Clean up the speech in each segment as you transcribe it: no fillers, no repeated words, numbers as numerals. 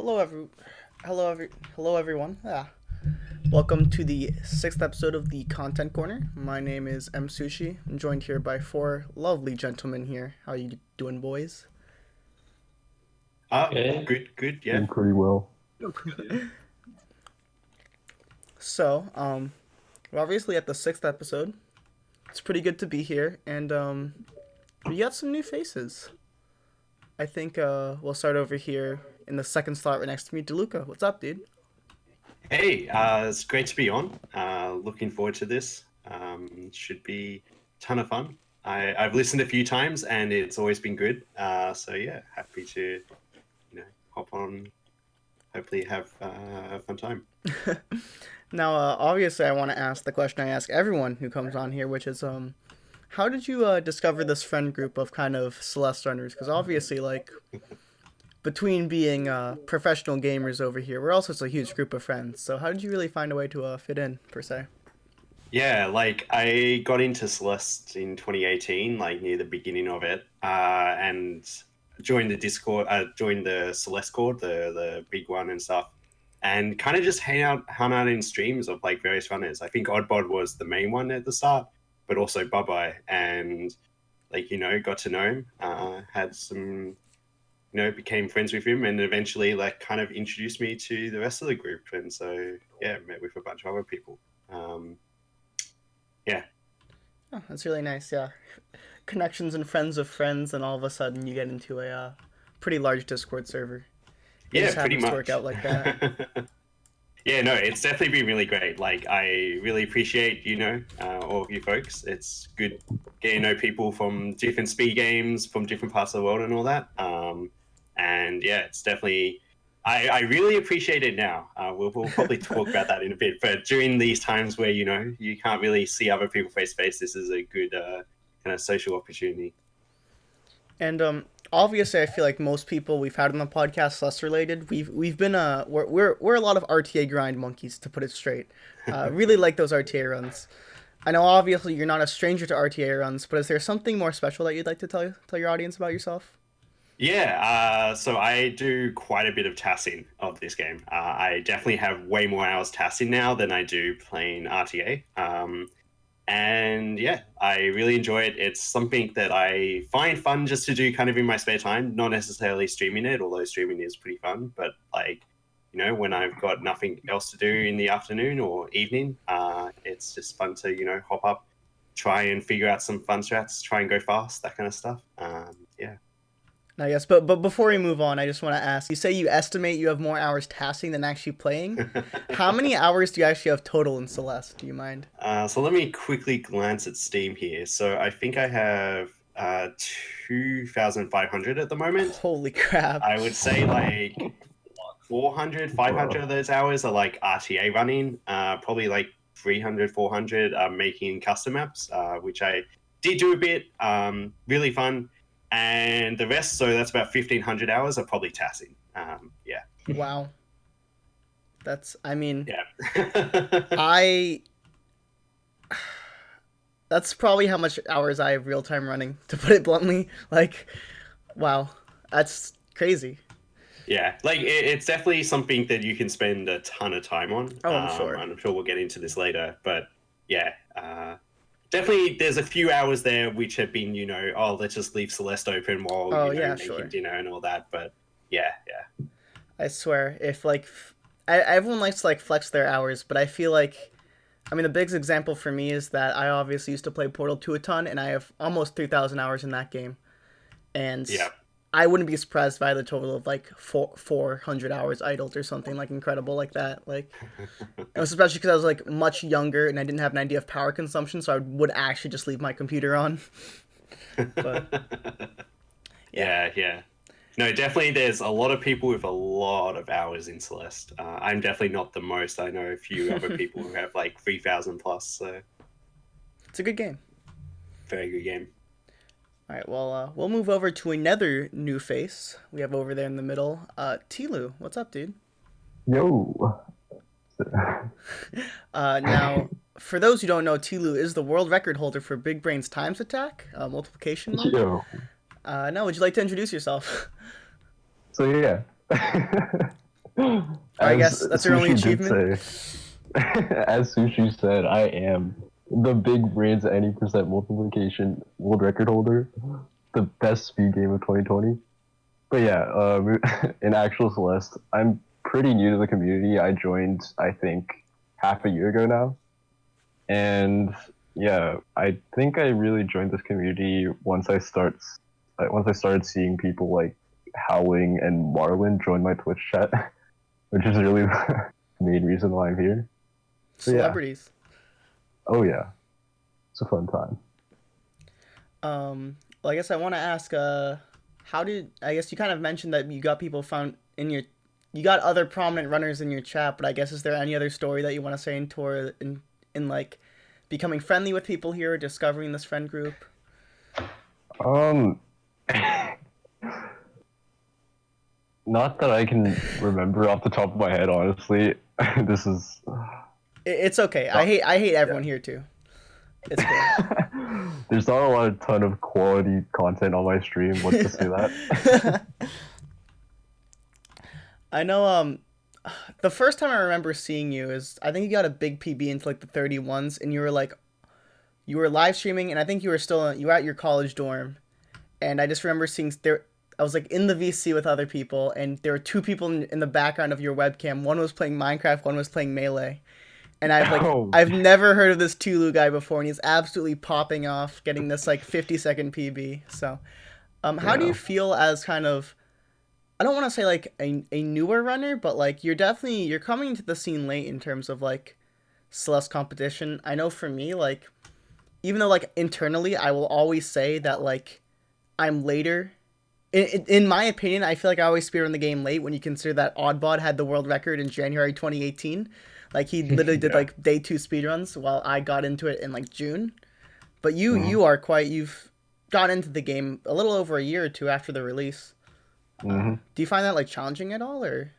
Hello, hello, everyone. Welcome to the sixth episode of the Content Corner. My name is M Sushi. I'm joined here by four lovely gentlemen here. How you doing, boys? Okay. Good, yeah. Doing pretty well. So, we're obviously at the sixth episode. It's pretty good to be here, and we got some new faces. I think we'll start over here in the second slot right next to me, DeLuca. What's up, dude? Hey, it's great to be on. Looking forward to this. Should be a ton of fun. I've listened a few times and it's always been good. So yeah, happy to, hop on. Hopefully have a fun time. Now, obviously, I want to ask the question I ask everyone who comes on here, which is, how did you discover this friend group of kind of Celeste runners? Because obviously, like, between being professional gamers over here, we're also just a huge group of friends. So how did you really find a way to fit in, per se? Yeah, like I got into Celeste in 2018, like near the beginning of it, and joined the Discord, joined the Celeste Cord, the big one and stuff, and kind of just hung out in streams of like various runners. I think Oddbod was the main one at the start, but also Bye and like got to know him, had some became friends with him, and eventually like kind of introduced me to the rest of the group, and so yeah, met with a bunch of other people. Yeah. Oh, that's really nice. Yeah, connections and friends of friends, and all of a sudden you get into a pretty large Discord server. It Yeah, just pretty happens to much. work out like that. Yeah, no, it's definitely been really great. Like, I really appreciate, all of you folks. It's good getting to know people from different speed games, from different parts of the world and all that. And yeah, it's definitely, I really appreciate it now. We'll probably talk about that in a bit. But during these times where, you can't really see other people face to face, this is a good kind of social opportunity. And obviously, I feel like most people we've had on the podcast, less related, we've been we're a lot of RTA grind monkeys, to put it straight. Really like those RTA runs. I know obviously you're not a stranger to RTA runs, but is there something more special that you'd like to tell your audience about yourself? Yeah, so I do quite a bit of tassing of this game. I definitely have way more hours tassing now than I do playing RTA. And yeah, I really enjoy it. It's something that I find fun just to do kind of in my spare time, not necessarily streaming it, although streaming is pretty fun. But like, when I've got nothing else to do in the afternoon or evening, it's just fun to, hop up, try and figure out some fun strats, try and go fast, that kind of stuff. Yeah. I guess, but before we move on, I just want to ask. You say you estimate you have more hours tassing than actually playing. How many hours do you actually have total in Celeste? Do you mind? So let me quickly glance at Steam here. So I think I have 2,500 at the moment. Holy crap! I would say like 400, 500 of those hours are like RTA running. Probably like 300, 400 are making custom maps, which I did do a bit. Really fun. And the rest, so that's about 1,500 hours, are probably tassing. Yeah. Wow. I mean, Yeah. I. That's probably how much hours I have real time running, to put it bluntly. Like, wow, that's crazy. Yeah, like it's definitely something that you can spend a ton of time on. Oh, I'm sure. And I'm sure we'll get into this later, but yeah, definitely there's a few hours there which have been, oh, let's just leave Celeste open while yeah, making sure. dinner and all that. But yeah. I swear, if like, everyone likes to like flex their hours, but I feel like, I mean, the biggest example for me is that I obviously used to play Portal 2 a ton, and I have almost 3,000 hours in that game, and Yeah. I wouldn't be surprised if I had a total of like 400 hours idled or something like incredible like that. Like, it was especially because I was like much younger and I didn't have an idea of power consumption, so I would actually just leave my computer on. But Yeah. No, definitely there's a lot of people with a lot of hours in Celeste. I'm definitely not the most. I know a few other people who have like 3,000 plus, so it's a good game. very good game. All right, well, we'll move over to another new face we have over there in the middle. Tilu, what's up, dude? Yo. Now, for those who don't know, Tilu is the world record holder for Big Brain's times attack, multiplication mark. Yo. Now, would you like to introduce yourself? So yeah. I As guess that's your only Sushi did achievement. say, as Sushi said, I am the big brains any percent multiplication world record holder, the best speed game of 2020. But yeah, in actual Celeste, I'm pretty new to the community. I joined, I think, half a year ago now, and yeah, I think I really joined this community once I started seeing people like Howling and Marlin join my Twitch chat, which is really the main reason why I'm here. So yeah, Celebrities. oh yeah, it's a fun time. Well, I guess I want to ask, how did I guess you kind of mentioned that you got people found in your, you got other prominent runners in your chat, but I guess is there any other story that you want to say in tour in like becoming friendly with people here, discovering this friend group? Um, not that I can remember off the top of my head, honestly. This is It's okay. not, I hate yeah. everyone here too. It's cool. There's not a lot of ton of quality content on my stream. Let's just say that. I know. The first time I remember seeing you is I think you got a big PB into like the 31s, and you were like you were live streaming, and I think you were at your college dorm, and I just remember seeing there. I was like in the VC with other people, and there were two people in the background of your webcam. One was playing Minecraft, one was playing Melee. And Oh, I've never heard of this Tulu guy before, and he's absolutely popping off, getting this like 50-second PB. So, how do you yeah. feel as kind of, I don't want to say like a newer runner, but like you're coming into the scene late in terms of like Celeste competition. I know for me, like even though like internally I will always say that like I'm later. In my opinion, I feel like I always speedrun the game late when you consider that Oddbot had the world record in January 2018. Like he literally did Yeah. like day two speedruns while I got into it in like June. But Mhm. you've got into the game a little over a year or two after the release. Mhm. Do you find that like challenging at all or?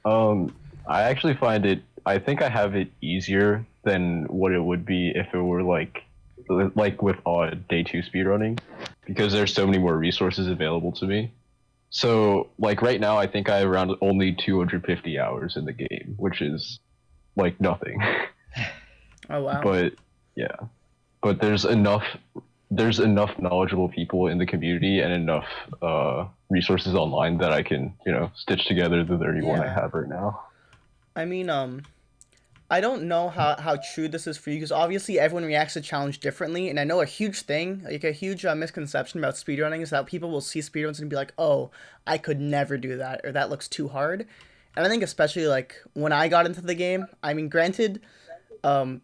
Um, I actually find it. I think I have it easier than what it would be if it were like with day two speedrunning, because there's so many more resources available to me. So like right now, I think I have around only 250 hours in the game, which is like nothing. Oh wow. But yeah, but there's enough knowledgeable people in the community and enough resources online that I can stitch together the 31 I Yeah. have right now. I mean, I don't know how true this is for you because obviously everyone reacts to challenge differently, and I know a huge thing, like a huge misconception about speedrunning is that people will see speedruns and be like, "Oh, I could never do that," or "That looks too hard." And I think especially like when I got into the game, I mean, granted, um,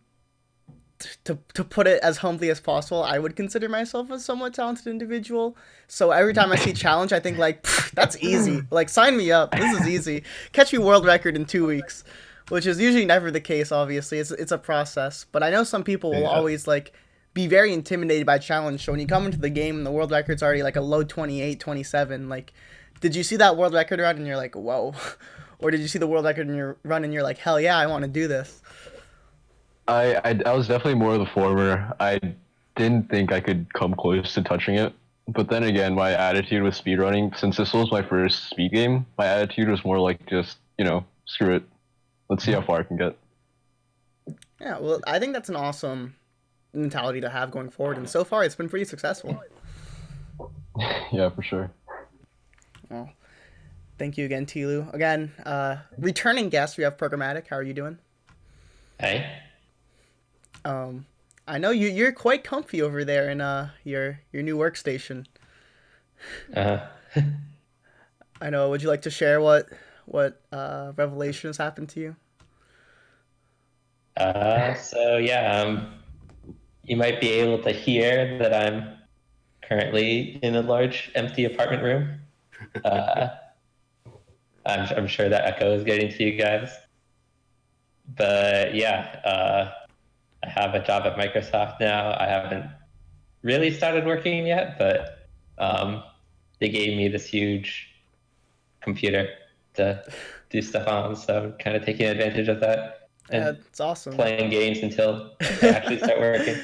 to put it as humbly as possible, I would consider myself a somewhat talented individual. So every time I see challenge, I think like, "That's easy. Like, sign me up. This is easy. Catch me world record in 2 weeks." Which is usually never the case. Obviously, it's a process. But I know some people will Yeah. always like be very intimidated by challenge. So when you come into the game and the world record's already like a low 28, 27, like, did you see that world record run and you're like, whoa, or did you see the world record in your run and you're like, hell yeah, I want to do this? I was definitely more of the former. I didn't think I could come close to touching it. But then again, my attitude with speedrunning, since this was my first speed game, my attitude was more like just, screw it. Let's see how far I can get. Yeah, well, I think that's an awesome mentality to have going forward, and so far it's been pretty successful. Yeah, for sure. Well, thank you again, Tilu. Again, returning guest, we have Programmatic. How are you doing? Hey. Um, I know you're quite comfy over there in your new workstation. Uh, I know. Would you like to share what revelation has happened to you? so yeah, you might be able to hear that I'm currently in a large empty apartment room. Uh, I'm sure that echo is getting to you guys. But yeah, I have a job at Microsoft now. I haven't really started working yet, but they gave me this huge computer to do stuff on, so I'm kind of taking advantage of that Yeah, and it's awesome. playing games until I actually start working.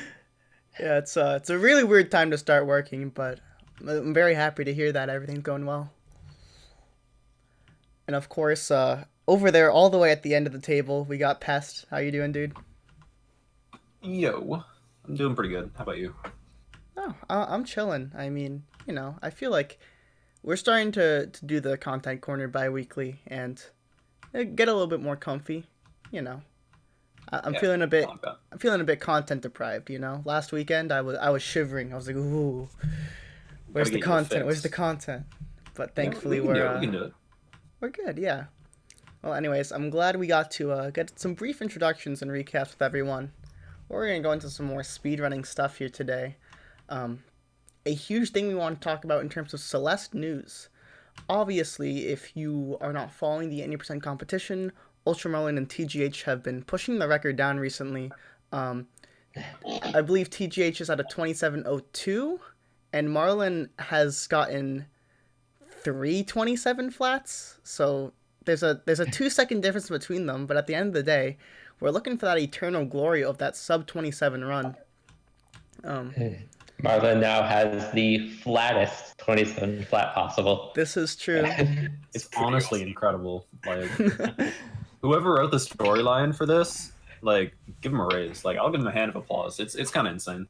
Yeah, it's a really weird time to start working, but I'm very happy to hear that everything's going well. And of course, over there, all the way at the end of the table, we got Pest. How you doing, dude? Yo, I'm doing pretty good. How about you? Oh, I'm chilling. I mean, you know, I feel like we're starting to do the content corner bi-weekly and get a little bit more comfy. You know, I'm Yeah, feeling a bit. not bad. I'm feeling a bit content deprived. You know, last weekend I was shivering. I was like, ooh, where's the Gotta get you a content? Where's fix. the content? But Yeah, thankfully we can do it. we're We can do it. we're good. Yeah. Well, anyways, I'm glad we got to get some brief introductions and recaps with everyone. We're gonna go into some more speedrunning stuff here today. Um, a huge thing we want to talk about in terms of Celeste news. Obviously, if you are not following the 80% competition, Ultramarlin and TGH have been pushing the record down recently. Um, I believe TGH is at a 27:02, and Marlin has gotten 3:27 flats. So there's a 2 second difference between them, but at the end of the day, we're looking for that eternal glory of that sub 27 run. Marlon now has the flattest 27 flat possible. This is true. It's pretty honestly awesome. incredible. Like, whoever wrote the storyline for this, like, give him a raise. Like, I'll give him a hand of applause. It's kind of insane.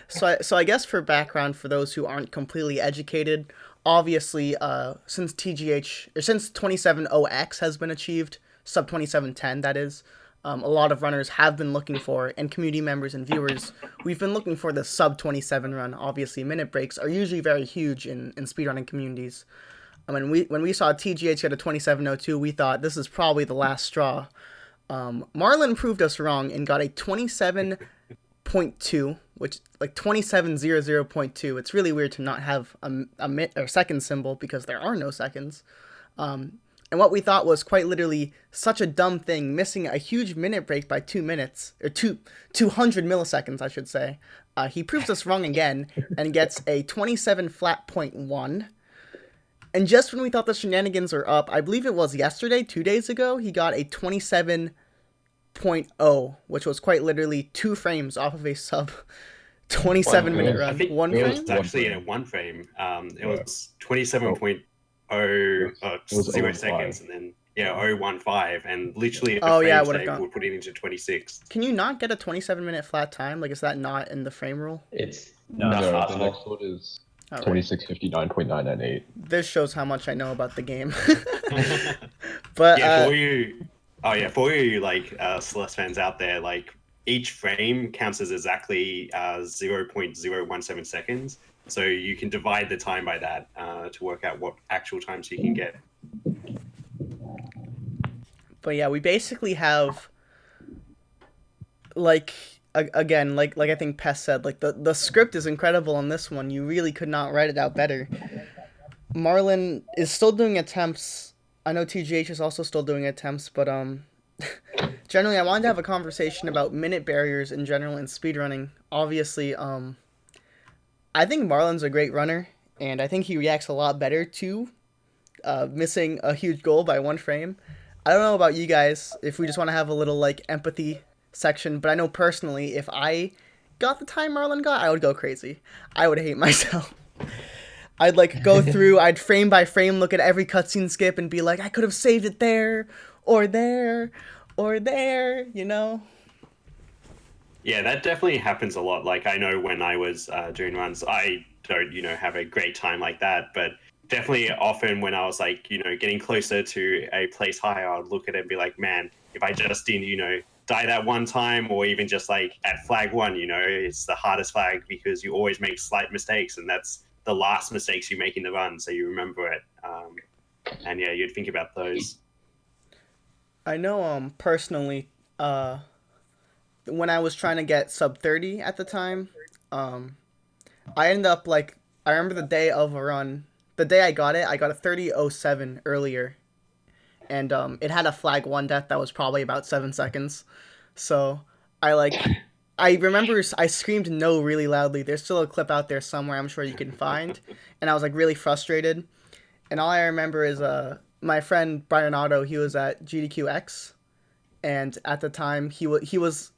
So I guess for background, for those who aren't completely educated, obviously, since TGH or since 270X has been achieved, sub 2710 that is, a lot of runners have been looking for, and community members and viewers, we've been looking for the sub 27 run. Obviously, minute breaks are usually very huge in speedrunning communities. I mean, when we saw TGH get a 27:02, we thought this is probably the last straw. Marlon proved us wrong and got a 27.2, which like 27:00.2. It's really weird to not have a minute or second symbol because there are no seconds. And what we thought was quite literally such a dumb thing, missing a huge minute break by 2 minutes, or 200 milliseconds, I should say. He proves us wrong again and gets a 27 flat point 1. And just when we thought the shenanigans were up, I believe it was yesterday, 2 days ago, he got a 27.0, which was quite literally 2 frames off of a sub 27-minute frame. I run. think 1 it frame? was actually in a one frame. It was 27.0 was 0 0.15. seconds, and then 0.15, and literally Oh, the yeah, frames would've they gone- would put it into 26. Can you not get a 27-minute flat time? Like, is that not in the frame rule? It's No, not No, the possible. next one is Alright. 26:59.998. This shows how much I know about the game. But, Yeah, for you like Celeste fans out there, like each frame counts as exactly 0.017 seconds. So you can divide the time by that to work out what actual times you can get. But yeah, we basically have, like, again, like I think Pest said, like the script is incredible on this one. You really could not write it out better. Marlon is still doing attempts. I know TGH is also still doing attempts, but generally, I wanted to have a conversation about minute barriers in general in speedrunning. Obviously, I think Marlon's a great runner, and I think he reacts a lot better to missing a huge goal by 1 frame. I don't know about you guys, if we just want to have a little, like, empathy section, but I know personally, if I got the time Marlon got, I would go crazy. I would hate myself. I'd, like, go through, I'd frame by frame look at every cutscene skip and be like, I could have saved it there, or there, or there, you know? Yeah, that definitely happens a lot. Like I know when I was doing runs, I don't, have a great time like that, but definitely often when I was like, getting closer to a place higher, I would look at it and be like, man, if I just didn't, die that one time, or even just like at flag 1, it's the hardest flag because you always make slight mistakes, and that's the last mistakes you make in the run, so you remember it. And yeah, you'd think about those. I know, personally, when I was trying to get sub 30 at the time, I ended up, like, I remember the day of a run, the day I got a 30:07 earlier, and it had a flag 1 death that was probably about 7 seconds, so I remember I screamed no really loudly. There's still a clip out there somewhere I'm sure you can find, and I was, like, really frustrated, and all I remember is my friend Brian Otto, he was at GDQX, and at the time he was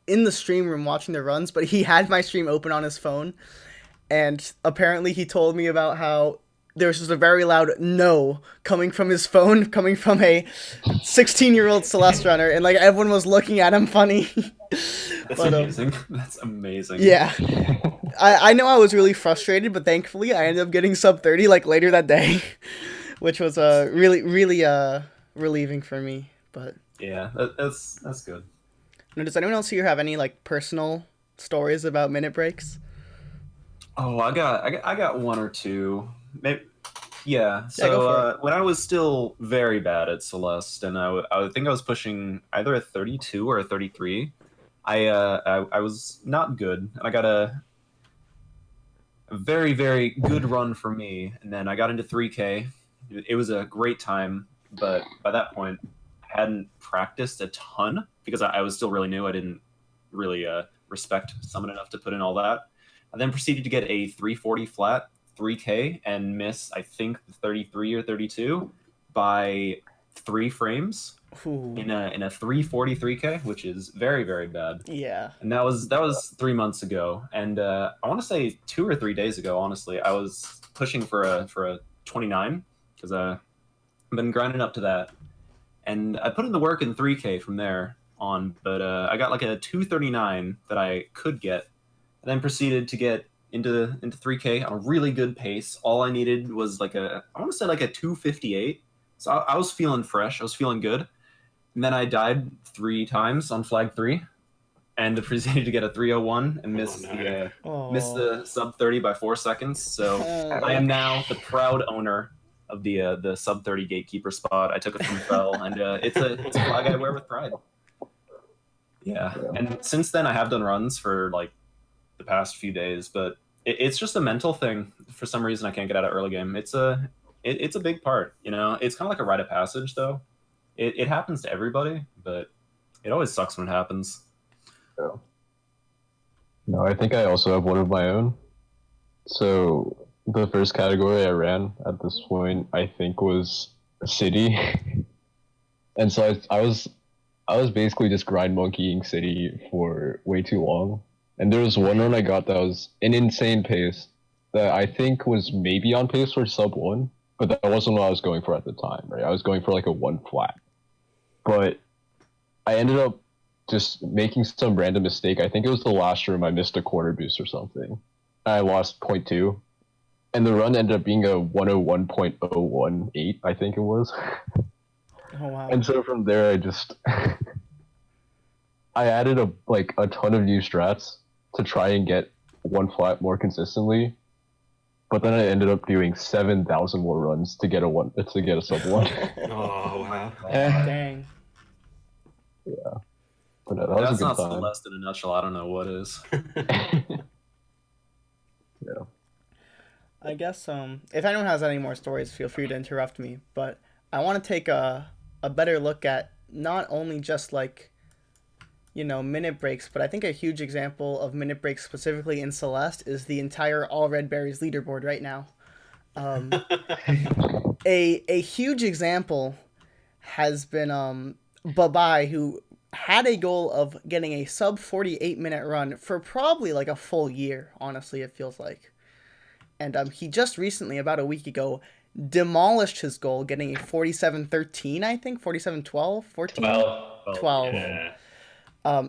in the stream room watching the runs, but he had my stream open on his phone, and apparently he told me about how there was just a very loud no coming from his phone, coming from a 16-year-old Celeste runner, and like everyone was looking at him funny. That's But, amazing. That's amazing. Yeah. I know I was really frustrated, but thankfully I ended up getting sub 30 like later that day, which was really relieving for me. But Yeah, that's good. now, does anyone else here have any like personal stories about minute breaks? Oh, I got one or two. Maybe, yeah. go So for it. when I was still very bad at Celeste, and I think I was pushing either a 32 or a 33. I was not good, and I got a very very good run for me, and then I got into 3K. It was a great time, but by that point, I hadn't practiced a ton because I was still really new. I didn't really respect Summon enough to put in all that. I then proceeded to get a 340 flat 3K and miss, I think, 33 or 32 by 3 frames Ooh. in a 340 3K, which is very very bad. Yeah. And that was 3 months ago. And I want to say 2 or 3 days ago, honestly, I was pushing for a 29 because I've been grinding up to that, and I put in the work in 3K from there on, but I got like a 239 that I could get, and then proceeded to get into 3K on a really good pace. All I needed was like I want to say like a 258. So I was feeling fresh. I was feeling good. And then I died 3 times on flag 3, and proceeded to get a 301 and missed the sub 30 by 4 seconds. So I am now the proud owner of the sub 30 gatekeeper spot. I took it from Fell, and it's a flag I wear with pride. Yeah, and since then I have done runs for like the past few days, but it's just a mental thing. For some reason, I can't get out of early game. It's a big part, you know. It's kind of like a rite of passage, though. It happens to everybody, but it always sucks when it happens. Yeah. No, I think I also have one of my own. So the first category I ran at this point, I think, was City, and so I was basically just grind monkeying City for way too long. And there was one run I got that was an insane pace that I think was maybe on pace for sub 1, but that wasn't what I was going for at the time, right? I was going for like a 1 flat. But I ended up just making some random mistake. I think it was the last room I missed a quarter boost or something. I lost 0.2. And the run ended up being a 101.018, I think it was. Oh wow. And so from there, I just I added a ton of new strats to try and get 1 flat more consistently, but then I ended up doing 7,000 more runs to get a sub 1. Oh wow. Dang. But that That's was a not good time. Celeste in a nutshell. I don't know what is. Yeah. I guess if anyone has any more stories, feel free to interrupt me. But I want to take a better look at not only just like, you know, minute breaks, but I think a huge example of minute breaks specifically in Celeste is the entire All Red Berries leaderboard right now. A huge example has been Babai, who had a goal of getting a sub 48-minute run for probably like a full year, honestly, it feels like. And he just recently, about a week ago, demolished his goal, getting a 47-13, I think, 47-12, 14? 12. Yeah.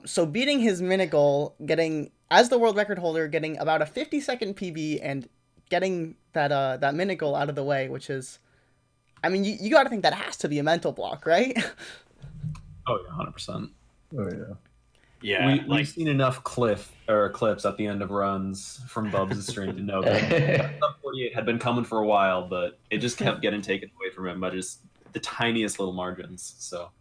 So beating his minute goal, getting, as the world record holder, getting about a 50-second PB and getting that minute goal out of the way, which is, I mean, you got to think that has to be a mental block, right? Oh yeah, 100%. Oh yeah. Yeah. We've seen enough clips at the end of runs from Bubs' stream to know that sub 48 had been coming for a while, but it just kept getting taken away from him by just the tiniest little margins. So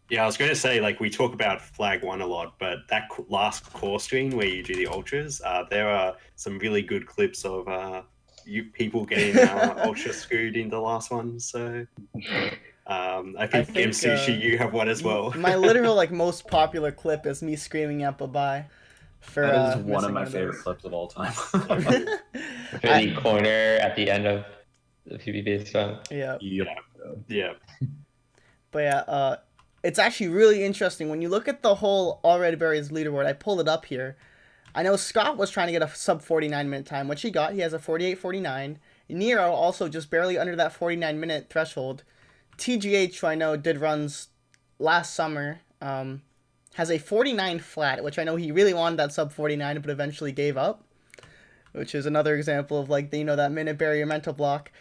Yeah, I was going to say, like, we talk about Flag 1 a lot, but that last core screen where you do the ultras, there are some really good clips of you people getting ultra screwed in the last one. So I think Game Sushi, you have one as well. My literal like most popular clip is me screaming at Babai. For, that is one of missing my those. favorite clips of all time. For the corner at the end of the PvP one. Yeah. Yeah. But yeah, it's actually really interesting when you look at the whole All Red Berries leaderboard. I pulled it up here. I know Scott was trying to get a sub 49-minute time, which he got. He has a 48-49. Nero also just barely under that 49-minute threshold. TGH, who I know did runs last summer, has a 49 flat, which I know he really wanted that sub 49, but eventually gave up, which is another example of like that minute barrier mental block.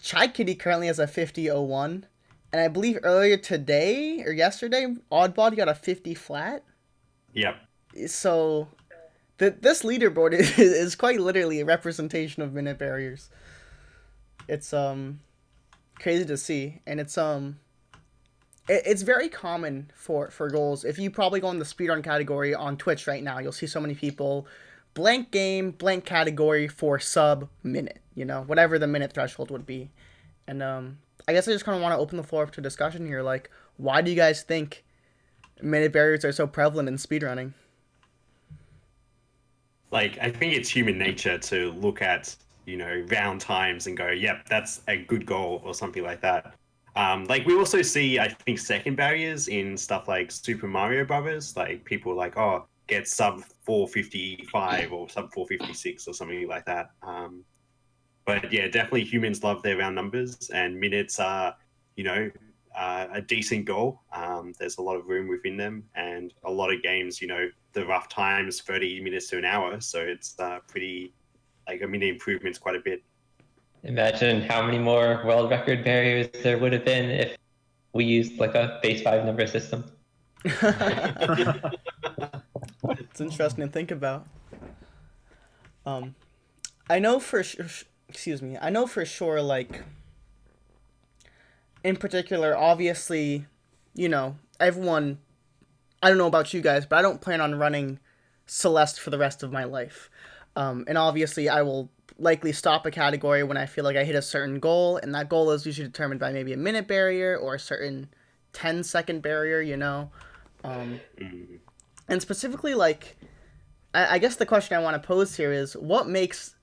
Chai Kitty currently has a 50.01, and I believe earlier today or yesterday, Oddbody got a 50 flat. Yep. So this leaderboard is quite literally a representation of minute barriers. It's crazy to see, and it's very common for goals. If you probably go in the speedrun category on Twitch right now, you'll see so many people blank game, blank category for sub minute, whatever the minute threshold would be. And I guess I just kind of want to open the floor up to discussion here. Like, why do you guys think minute barriers are so prevalent in speedrunning? Like, I think it's human nature to look at, round times and go, yep, that's a good goal or something like that. Like, we also see, I think, second barriers in stuff like Super Mario Brothers. Like, people like, oh, get sub 455 or sub 456 or something like that. But yeah, definitely humans love their round numbers, and minutes are, a decent goal. There's a lot of room within them, and a lot of games, the rough times 30 minutes to an hour. So it's pretty, like, a minute improvement's quite a bit. Imagine how many more world record barriers there would have been if we used like a base 5 number system. It's interesting to think about. I know for sure, like, in particular, obviously, everyone, I don't know about you guys, but I don't plan on running Celeste for the rest of my life. And obviously I will likely stop a category when I feel like I hit a certain goal, and that goal is usually determined by maybe a minute barrier or a certain 10-second barrier, And specifically, like, I guess the question I want to pose here is, what makes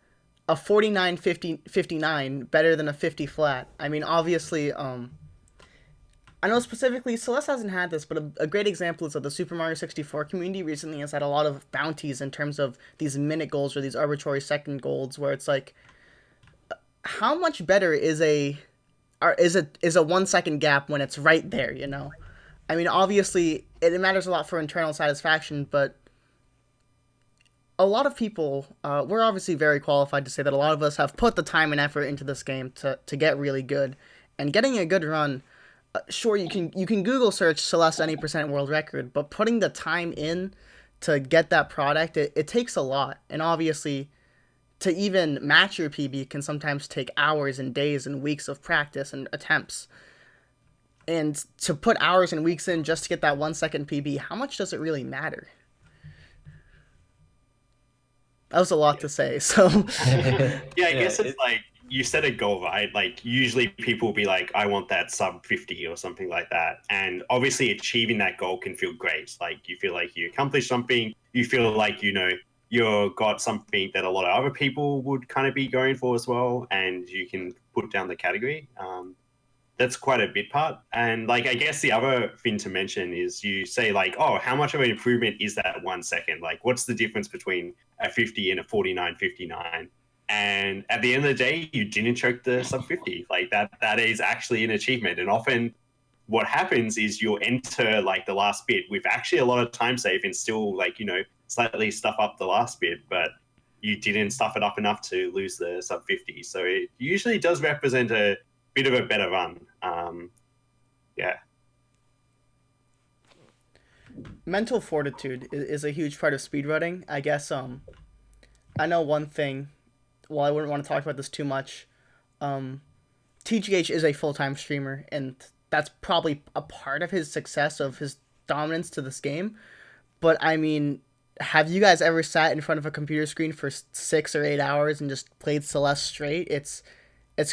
a 49-59 better than a 50 flat? I mean, obviously, I know specifically Celeste hasn't had this, but a great example is that the Super Mario 64 community recently has had a lot of bounties in terms of these minute goals or these arbitrary second goals, where it's like, how much better is a 1 second gap when it's right there, I mean, obviously, it matters a lot for internal satisfaction, but a lot of people, we're obviously very qualified to say that a lot of us have put the time and effort into this game to get really good. And getting a good run, sure, you can Google search Celeste any percent world record, but putting the time in to get that product, it takes a lot. And obviously, to even match your PB can sometimes take hours and days and weeks of practice and attempts. And to put hours and weeks in just to get that 1 second PB, how much does it really matter? That was a lot to say, so... Yeah, I guess it's like, you set a goal, right? Like, usually people will be like, I want that sub 50 or something like that. And obviously achieving that goal can feel great. Like, you feel like you accomplished something. You feel like, you've got something that a lot of other people would kind of be going for as well. And you can put down the category. That's quite a big part. And, like, I guess the other thing to mention is you say, like, oh, how much of an improvement is that 1 second? Like, what's the difference between a 50 and a 49-59? And at the end of the day, you didn't choke the sub 50. Like, that is actually an achievement. And often what happens is you'll enter, like, the last bit with actually a lot of time save and still, like, slightly stuff up the last bit, but you didn't stuff it up enough to lose the sub 50. So it usually does represent a bit of a better run. Yeah. Mental fortitude is a huge part of speedrunning. I guess I know one thing, well, I wouldn't want to talk about this too much. TGH is a full-time streamer, and that's probably a part of his success, of his dominance to this game. But I mean, have you guys ever sat in front of a computer screen for 6 or 8 hours and just played Celeste straight? It's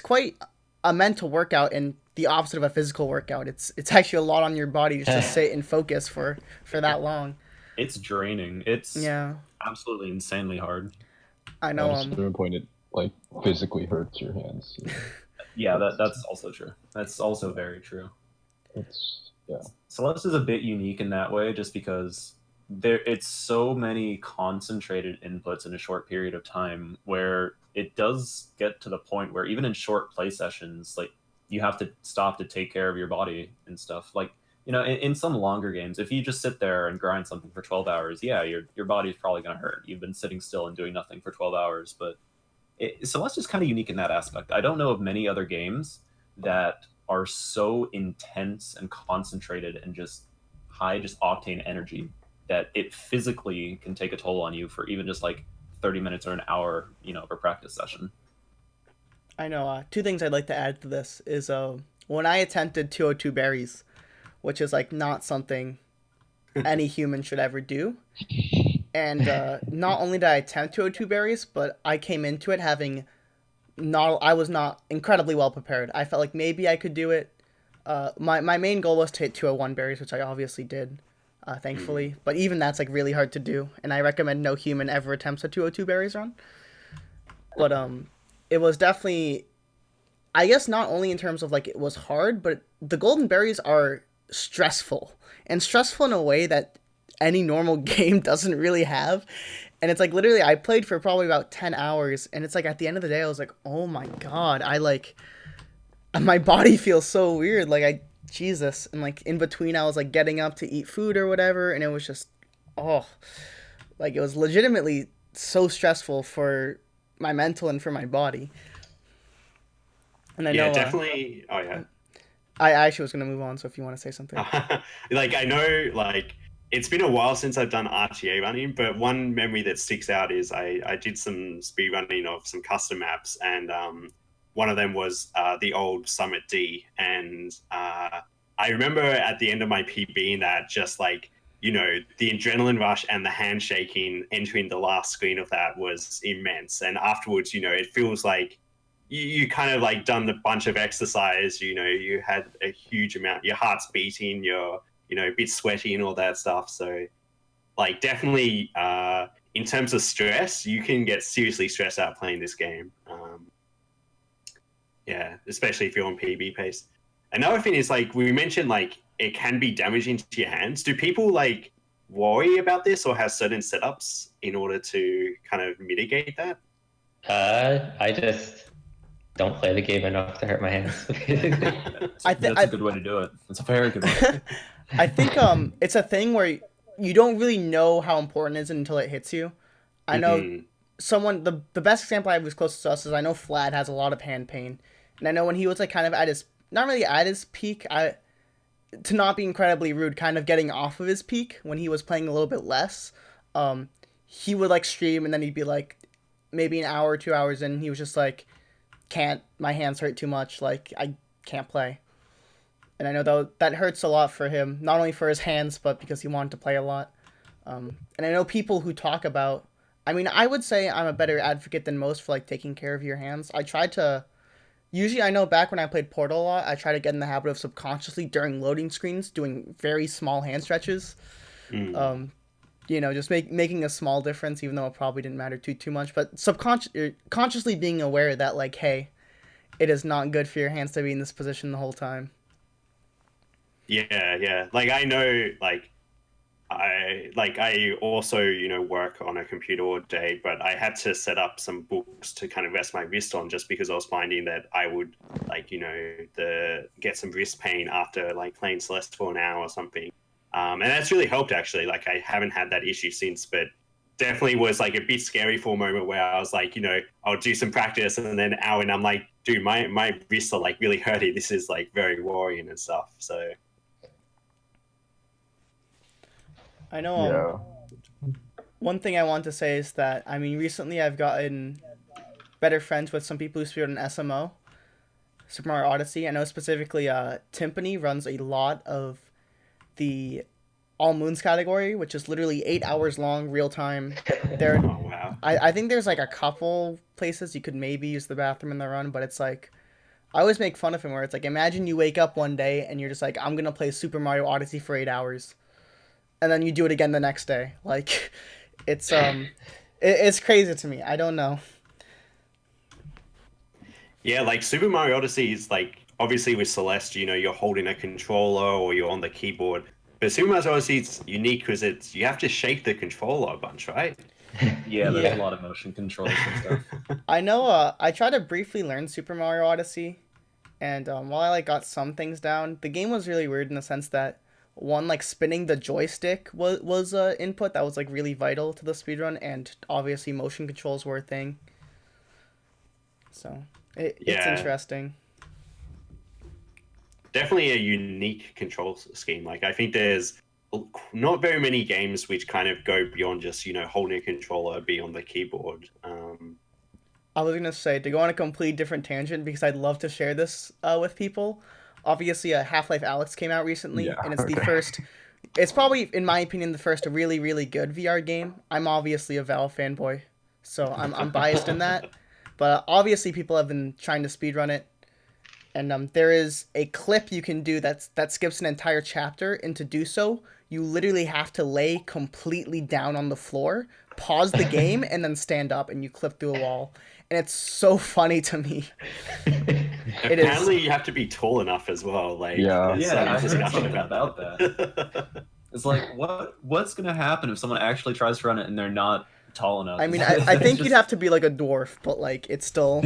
quite a mental workout and the opposite of a physical workout. It's actually a lot on your body just to sit and focus for that long. It's draining. It's absolutely insanely hard. I know. At a certain point, it like physically hurts your hands. Yeah, that's also true. That's also very true. It's yeah. Celeste is a bit unique in that way, just because it's so many concentrated inputs in a short period of time where it does get to the point where even in short play sessions, like you have to stop to take care of your body and stuff. Like, in some longer games, if you just sit there and grind something for 12 hours, yeah, your body's probably going to hurt. You've been sitting still and doing nothing for 12 hours. But Celeste is kind of unique in that aspect. I don't know of many other games that are so intense and concentrated and just high, just octane energy that it physically can take a toll on you for even just like 30 minutes or an hour, of a practice session. I know. Two things I'd like to add to this is when I attempted 202 berries, which is like not something any human should ever do. And not only did I attempt 202 berries, but I came into it having I was not incredibly well prepared. I felt like maybe I could do it. My main goal was to hit 201 berries, which I obviously did, thankfully. But even that's like really hard to do, and I recommend no human ever attempts a 202 berries run. But it was definitely, I guess, not only in terms of like it was hard, but the golden berries are stressful, and stressful in a way that any normal game doesn't really have. And it's like literally I played for probably about 10 hours, and it's like at the end of the day I was like, oh my god, I like, my body feels so weird, like Jesus. And like in between I was like getting up to eat food or whatever, and it was just, like it was legitimately so stressful for my mental and for my body. And I know definitely. Oh yeah. I actually was gonna move on, so if you want to say something. Like I know, like it's been a while since I've done RTA running, but one memory that sticks out is I did some speed running of some custom maps, and one of them was the old Summit D, and I remember at the end of my PB in that, just like, the adrenaline rush and the handshaking entering the last screen of that was immense. And afterwards, it feels like you kind of like done a bunch of exercise, you had a huge amount, your heart's beating, you're, a bit sweaty and all that stuff. So like definitely in terms of stress, you can get seriously stressed out playing this game. Especially if you're on PB pace. Another thing is, like, we mentioned, like, it can be damaging to your hands. Do people, like, worry about this or have certain setups in order to kind of mitigate that? I just don't play the game enough to hurt my hands. That's a good way to do it. It's a very good way. I think it's a thing where you don't really know how important it is until it hits you. I know someone, the best example I have was closest to us is I know Vlad has a lot of hand pain. And I know when he was like kind of at his, not really at his peak, to not be incredibly rude, kind of getting off of his peak when he was playing a little bit less, he would like stream, and then he'd be like maybe an hour or 2 hours in, he was just like, my hands hurt too much, like I can't play. And I know that hurts a lot for him, not only for his hands, but because he wanted to play a lot. And I know people who talk about, I mean, I would say I'm a better advocate than most for like taking care of your hands. Usually I know back when I played Portal a lot, I try to get in the habit of subconsciously during loading screens doing very small hand stretches. Just making a small difference, even though it probably didn't matter too much. But consciously being aware that, like, hey, it is not good for your hands to be in this position the whole time. Yeah. Like, I know, I also, work on a computer all day, but I had to set up some books to kind of rest my wrist on, just because I was finding that I would, get some wrist pain after, playing Celeste for an hour or something. And that's really helped, actually. Like, I haven't had that issue since, but definitely was, a bit scary for a moment where I was I'll do some practice, and then an hour, and I'm like, dude, my wrists are, really hurting. This is, very worrying and stuff, so... I know. One thing I want to say is that, I mean, recently I've gotten better friends with some people who speak on SMO, Super Mario Odyssey. I know specifically Timpani runs a lot of the All Moons category, which is literally 8 hours long, real time. Oh, wow. I think there's a couple places you could maybe use the bathroom in the run, but it's I always make fun of him where it's imagine you wake up one day and you're just I'm going to play Super Mario Odyssey for 8 hours. And then you do it again the next day. It's it's crazy to me. I don't know. Yeah, Super Mario Odyssey is obviously with Celeste, you're holding a controller or you're on the keyboard. But Super Mario Odyssey is unique because you have to shake the controller a bunch, right? Yeah, there's Yeah. a lot of motion controls and stuff. I know. I tried to briefly learn Super Mario Odyssey, and while I like got some things down, the game was really weird in the sense that one like spinning the joystick was input that was like really vital to the speedrun, and obviously motion controls were a thing. So it's Yeah. interesting. Definitely a unique control scheme. Like I think there's not very many games which kind of go beyond just holding a controller, be on the keyboard. I was gonna say to go on a complete different tangent because I'd love to share this with people. Obviously, Half-Life Alyx came out recently, Yeah, and it's the okay. first. It's probably, in my opinion, the first really, really good VR game. I'm obviously a Valve fanboy, so I'm biased in that. But obviously, people have been trying to speedrun it, and there is a clip you can do that skips an entire chapter, and to do so, you literally have to lay completely down on the floor, pause the game, and then stand up, and you clip through a wall. And it's so funny to me. It is. Apparently, you have to be tall enough as well. Like, Yeah. there's Yeah, some I heard discussion something about that. It's like, what's gonna happen if someone actually tries to run it and they're not tall enough? I mean, It's I think you'd just- have to be like a dwarf, but like it's still.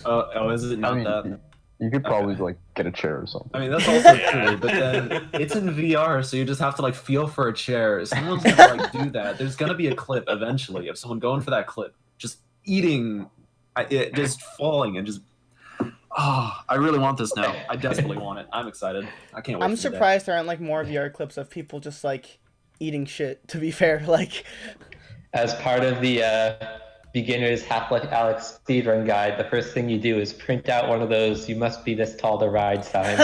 Oh, is it not I mean, that? you could probably Okay. like get a chair or something. I mean, that's also Yeah. true, but then it's in VR, so you just have to like feel for a chair. Someone's gonna like do that. There's gonna be a clip eventually of someone going for that clip, just eating, just falling and just. Oh, I really want this now. I desperately want it. I'm excited. I can't wait. I'm for the day. surprised there aren't like more VR clips of people just like eating shit. To be fair, like As part of the beginner's Half-Life Alyx speedrun guide, the first thing you do is print out one of those "you must be this tall to ride" signs,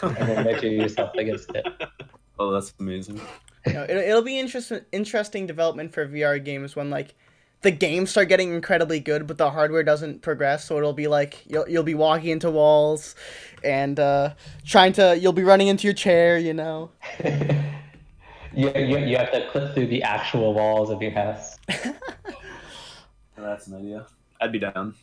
and then measure yourself against it. Oh, that's amazing. it'll be interesting development for VR games when like the games start getting incredibly good, but the hardware doesn't progress. So it'll be like you'll be walking into walls, and you'll be running into your chair. You have to clip through the actual walls of your house. That's an idea. I'd be down.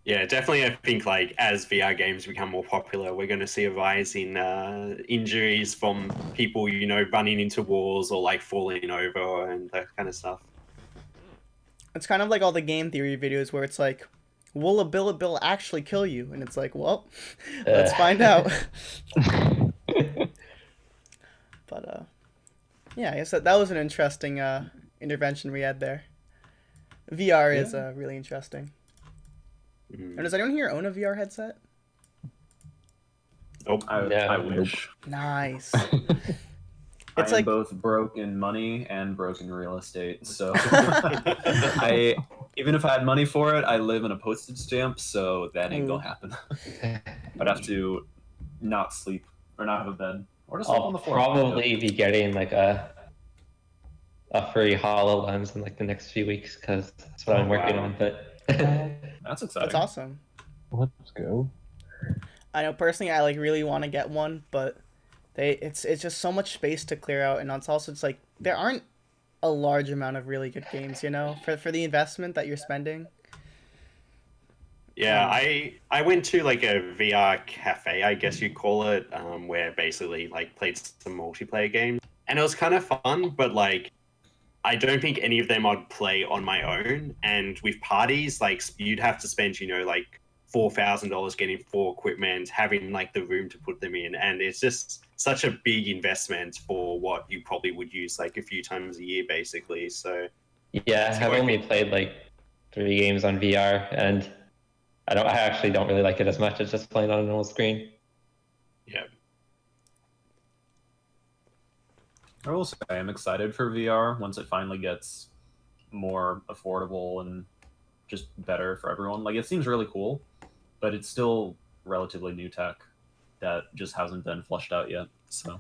Yeah, definitely. I think like as VR games become more popular, we're going to see a rise in injuries from people, running into walls or like falling over and that kind of stuff. It's kind of like all the game theory videos where it's like, will a Bill actually kill you? And it's like, well, let's find out. But yeah, I guess that was an interesting intervention we had there. VR is really interesting. And does anyone here own a VR headset? Nope. I wish. Nice. I It's am like- both broke in money and broke in real estate. So even if I had money for it, I live in a postage stamp, so that ain't gonna happen. I'd have to not sleep or not have a bed or just sleep on I'll the floor. probably be getting like a free HoloLens in like the next few weeks because that's what I'm working Wow. on. But That's exciting. That's awesome. Let's go. I know personally I like really want to get one, but it's just so much space to clear out, and it's also just like there aren't a large amount of really good games, for the investment that you're spending. Yeah, I went to like a VR cafe, I guess you'd call it, where basically like played some multiplayer games, and it was kind of fun, but like I don't think any of them I'd play on my own. And with parties, like you'd have to spend, like $4,000 getting 4 equipment, having like the room to put them in, and it's just such a big investment for what you probably would use like a few times a year, basically. So yeah, I've only played like 3 games on VR, and I actually don't really like it as much as just playing on a normal screen. yeah. I will say I'm excited for VR once it finally gets more affordable and just better for everyone. Like it seems really cool, but it's still relatively new tech that just hasn't been flushed out yet. So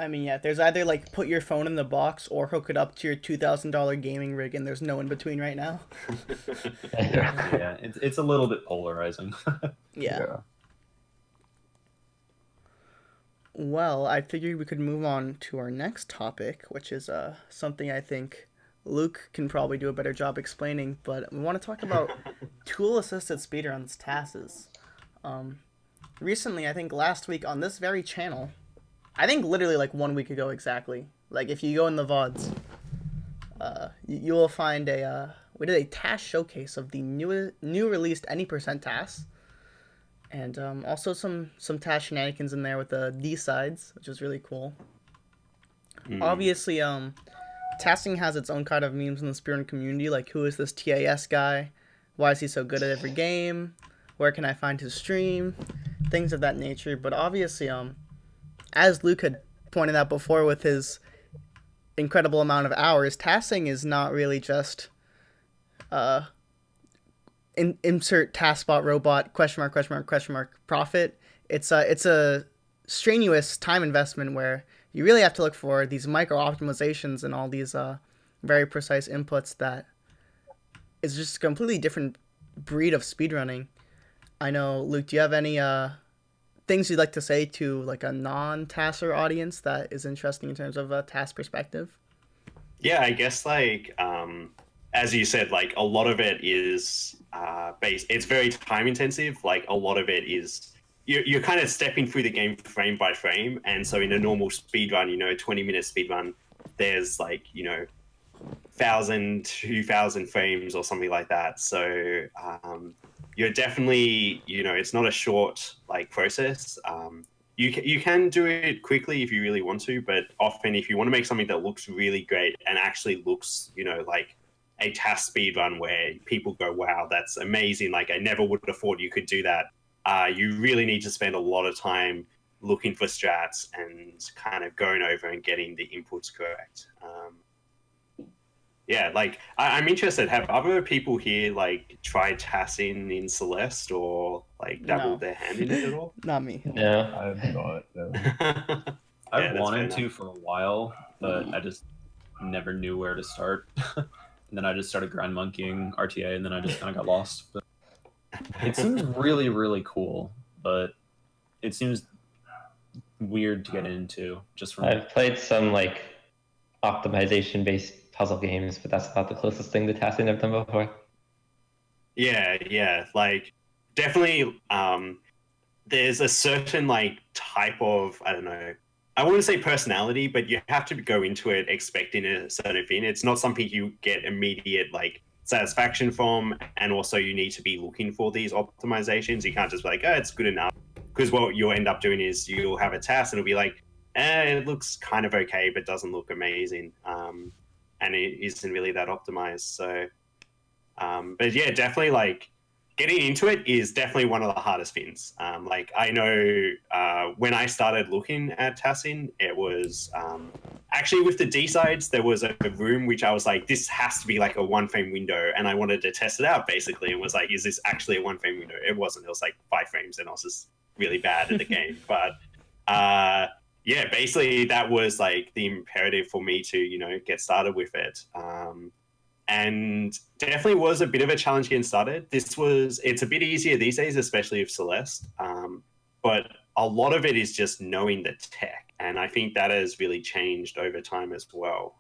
I mean, yeah, there's either like put your phone in the box or hook it up to your $2,000 gaming rig, and there's no in between right now. yeah, it's a little bit polarizing. Yeah. Well, I figured we could move on to our next topic, which is something I think Luke can probably do a better job explaining, but we want to talk about tool-assisted speedruns, TASs. recently, I think last week on this very channel, I think literally like 1 week ago exactly. Like if you go in the VODs, you will find we did a task showcase of the new released Any Percent tasks, and also some task shenanigans in there with the D sides, which is really cool. Obviously, tasking has its own kind of memes in the Spearrun community, like who is this TAS guy? Why is he so good at every game? Where can I find his stream? Things of that nature. But obviously, as Luke had pointed out before with his incredible amount of hours, tasking is not really just insert taskbot robot profit. It's a strenuous time investment where you really have to look for these micro optimizations and all these very precise inputs that is just a completely different breed of speedrunning. I know, Luke, do you have any things you'd like to say to like a non-tasser audience that is interesting in terms of a task perspective? Yeah, I guess like as you said, like a lot of it is it's very time intensive. Like a lot of it is you're kind of stepping through the game frame by frame, and so in a normal speed run, 20-minute speed run, there's like 1,000, 2,000 frames or something like that. So you're definitely it's not a short like process. You can do it quickly if you really want to, but often if you want to make something that looks really great and actually looks, like a task speed run where people go, wow, that's amazing. Like I never would have thought you could do that. You really need to spend a lot of time looking for strats and kind of going over and getting the inputs correct. Yeah, like I'm interested. Have other people here like tried tassing in Celeste or like dabbled their hand in it at all? Not me. No. I've not. No. I've that's wanted fair to for a while, but I just never knew where to start. And then I just started grind monkeying RTA, and then I just kind of got lost. But it seems really, really cool, but it seems weird to get into just from. I've played some like optimization based puzzle games, but that's about the closest thing to tasking I've done before. Yeah, like definitely there's a certain like type of, I don't know, I wouldn't say personality, but you have to go into it expecting a certain thing. It's not something you get immediate like satisfaction from, and also you need to be looking for these optimizations. You can't just be like, oh, it's good enough, because what you'll end up doing is you'll have a task and it'll be like, it looks kind of okay, but doesn't look amazing. And it isn't really that optimized. So, but yeah, definitely like getting into it is definitely one of the hardest things. Like I know when I started looking at tassing, it was actually with the D sides, there was a room which I was like, this has to be like a 1 frame window. And I wanted to test it out basically and was like, is this actually a 1 frame window? It wasn't, it was like 5 frames and I was just really bad at the game. But yeah, basically that was like the imperative for me to, get started with it. And definitely was a bit of a challenge getting started. It's a bit easier these days, especially with Celeste. But a lot of it is just knowing the tech. And I think that has really changed over time as well.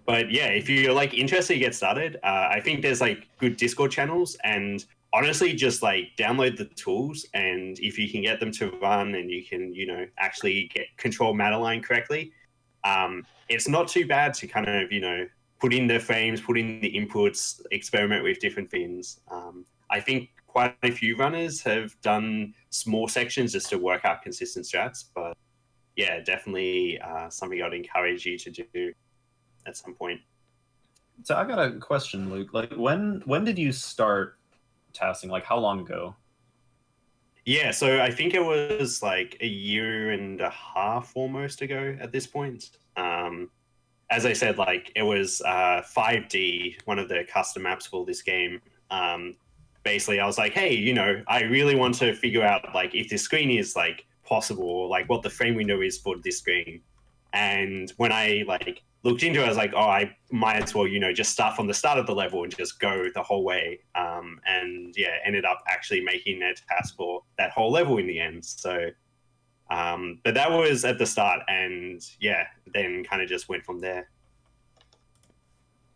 But yeah, if you're like interested to get started, I think there's like good Discord channels, and honestly just like download the tools, and if you can get them to run and you can actually control Madeline correctly, it's not too bad to kind of put in the frames, put in the inputs, experiment with different things. I think quite a few runners have done small sections just to work out consistent strats, but yeah, definitely something I'd encourage you to do at some point. So I got a question, Luke. Like when did you start tasking? Like how long ago? Yeah, so I think it was like a year and a half almost ago at this point. As I said, like it was 5D, one of the custom maps for this game. Basically, I was like, hey, I really want to figure out like if this screen is like possible, or like what the frame window is for this screen. And when I like looked into it, I was like, oh, I might as well, just start from the start of the level and just go the whole way. And yeah, ended up actually making a task for that whole level in the end. So, but that was at the start, and yeah, then kind of just went from there.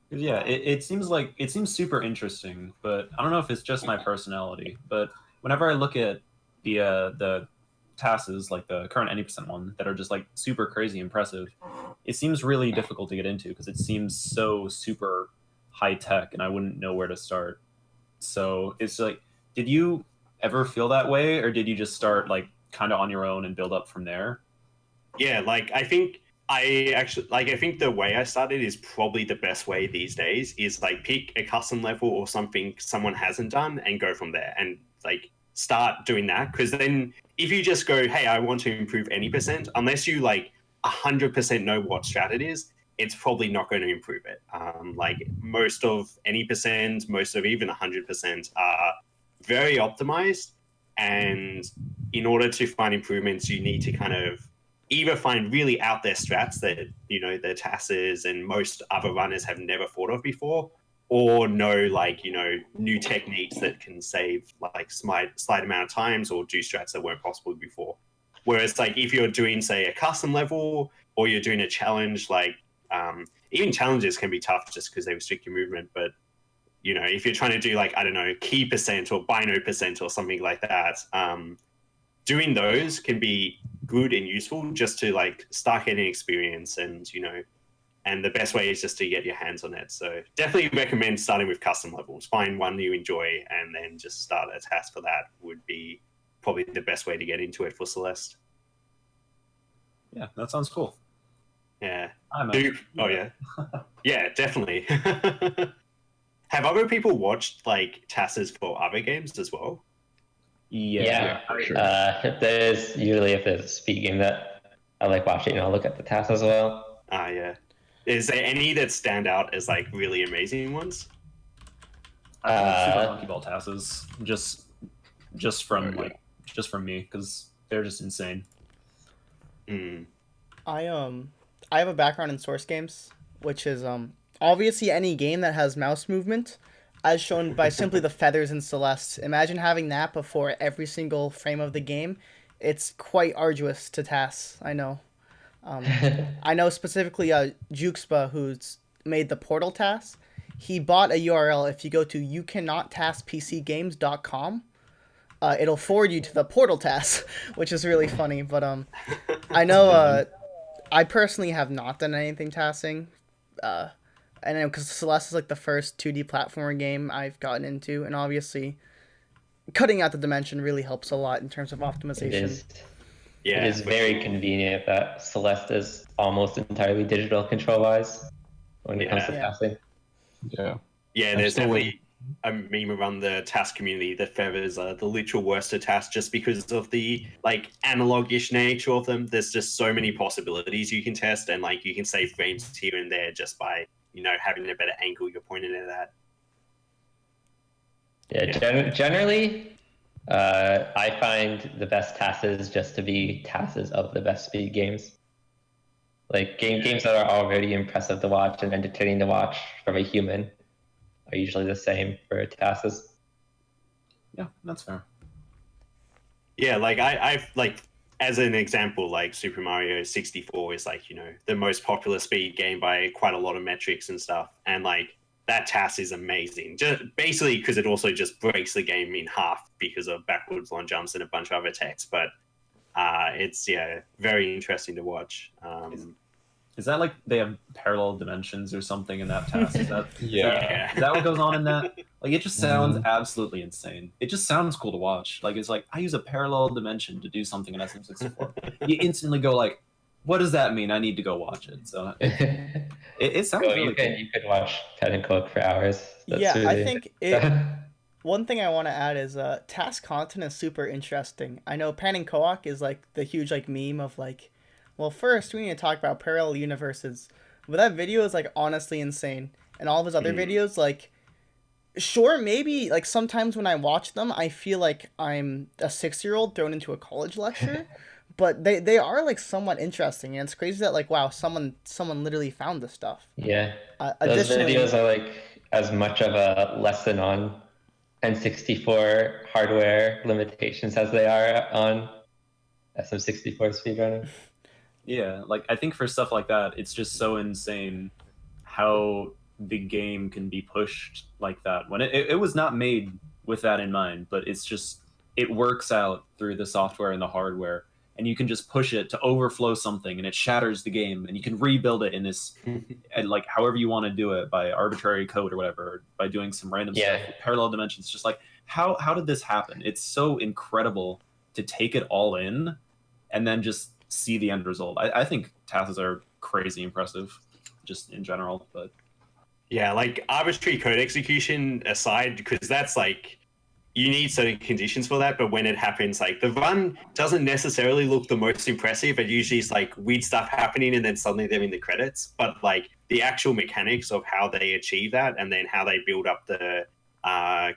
Yeah, it seems super interesting, but I don't know if it's just my personality. But whenever I look at the TASs, like the current any percent one, that are just like super crazy impressive, it seems really difficult to get into because it seems so super high tech, and I wouldn't know where to start. So it's like, did you ever feel that way, or did you just start like kind of on your own and build up from there? Yeah, like I think the way I started is probably the best way these days is like pick a custom level or something someone hasn't done and go from there and like start doing that, because then if you just go, hey, I want to improve any percent, unless you like 100% know what strat it is, it's probably not going to improve it. Like most of any percent, most of even 100% are very optimized, and in order to find improvements, you need to kind of either find really out there strats that the TASs and most other runners have never thought of before, or know like new techniques that can save like slight amount of times or do strats that weren't possible before. Whereas like if you're doing say a custom level or you're doing a challenge, like even challenges can be tough just because they restrict your movement, but if you're trying to do like, I don't know, key percent or bino percent or something like that, doing those can be good and useful just to like start getting experience, and and the best way is just to get your hands on it. So definitely recommend starting with custom levels. Find one you enjoy and then just start a task for that would be probably the best way to get into it for Celeste. Yeah, that sounds cool. Yeah. I'm Oh yeah. Yeah, definitely. Have other people watched like TASs for other games as well? Yeah, for sure. There's usually, if there's a speed game that I like watching, I'll look at the task as well. Yeah. Is there any that stand out as like really amazing ones? Super Monkey Ball TASs, just from Oh, yeah. just from me, because they're just insane. I have a background in source games, which is obviously any game that has mouse movement, as shown by simply the feathers in Celeste. Imagine having that before every single frame of the game. It's quite arduous to task. I know. I know specifically Juxpa, who's made the Portal task. He bought a URL. If you go to youcannottaskpcgames.com, it'll forward you to the Portal task, which is really funny. But I know I personally have not done anything tasking. I know because Celeste is like the first 2D platformer game I've gotten into, and obviously cutting out the dimension really helps a lot in terms of optimization. It is. Yeah. It is very convenient that Celeste is almost entirely digital control-wise when it comes to Yeah. passing. Yeah. Yeah, I'm there's still definitely a meme around the task community that feathers are the literal worst of tasks just because of the like analog-ish nature of them. There's just so many possibilities you can test, and like you can save frames here and there just by having a better angle you're pointing it at. Yeah, generally, I find the best tasks just to be tasks of the best speed games. Like games that are already impressive to watch and entertaining to watch from a human are usually the same for tasks. Yeah, that's fair. Yeah, like I've like as an example, like Super Mario 64 is like the most popular speed game by quite a lot of metrics and stuff, and like that task is amazing. Just basically because it also just breaks the game in half because of backwards long jumps and a bunch of other techs. But it's very interesting to watch. Is that like they have parallel dimensions or something in that task? Is that, Yeah. is that what goes on in that? Like, it just sounds absolutely insane. It just sounds cool to watch. Like, it's like, I use a parallel dimension to do something in SM64. You instantly go like, what does that mean? I need to go watch it. So it sounds really cool. You could watch Ted and Cook for hours. That's Yeah, I really- think one thing I want to add is task content is super interesting. I know Pan and Koak is like the huge like meme of like, well, first we need to talk about parallel universes. But that video is like honestly insane, and all of his other videos, like, sure, maybe like sometimes when I watch them, I feel like I'm a 6-year-old thrown into a college lecture. But they are like somewhat interesting, and it's crazy that like wow, someone literally found this stuff. Yeah. Those Additionally, videos are like as much of a lesson on N64 hardware limitations as they are on SM64 speedrunning. Yeah, like I think for stuff like that, it's just so insane how the game can be pushed like that when it was not made with that in mind, but it's just it works out through the software and the hardware, and you can just push it to overflow something, and it shatters the game, and you can rebuild it in this, and like however you want to do it by arbitrary code or whatever, or by doing some random stuff with parallel dimensions. Just like how did this happen? It's so incredible to take it all in, and then just see the end result. I think TASs are crazy impressive, just in general, but. Yeah, like arbitrary code execution aside, because that's like you need certain conditions for that, but when it happens, like the run doesn't necessarily look the most impressive. It usually is like weird stuff happening and then suddenly they're in the credits. But like the actual mechanics of how they achieve that and then how they build up the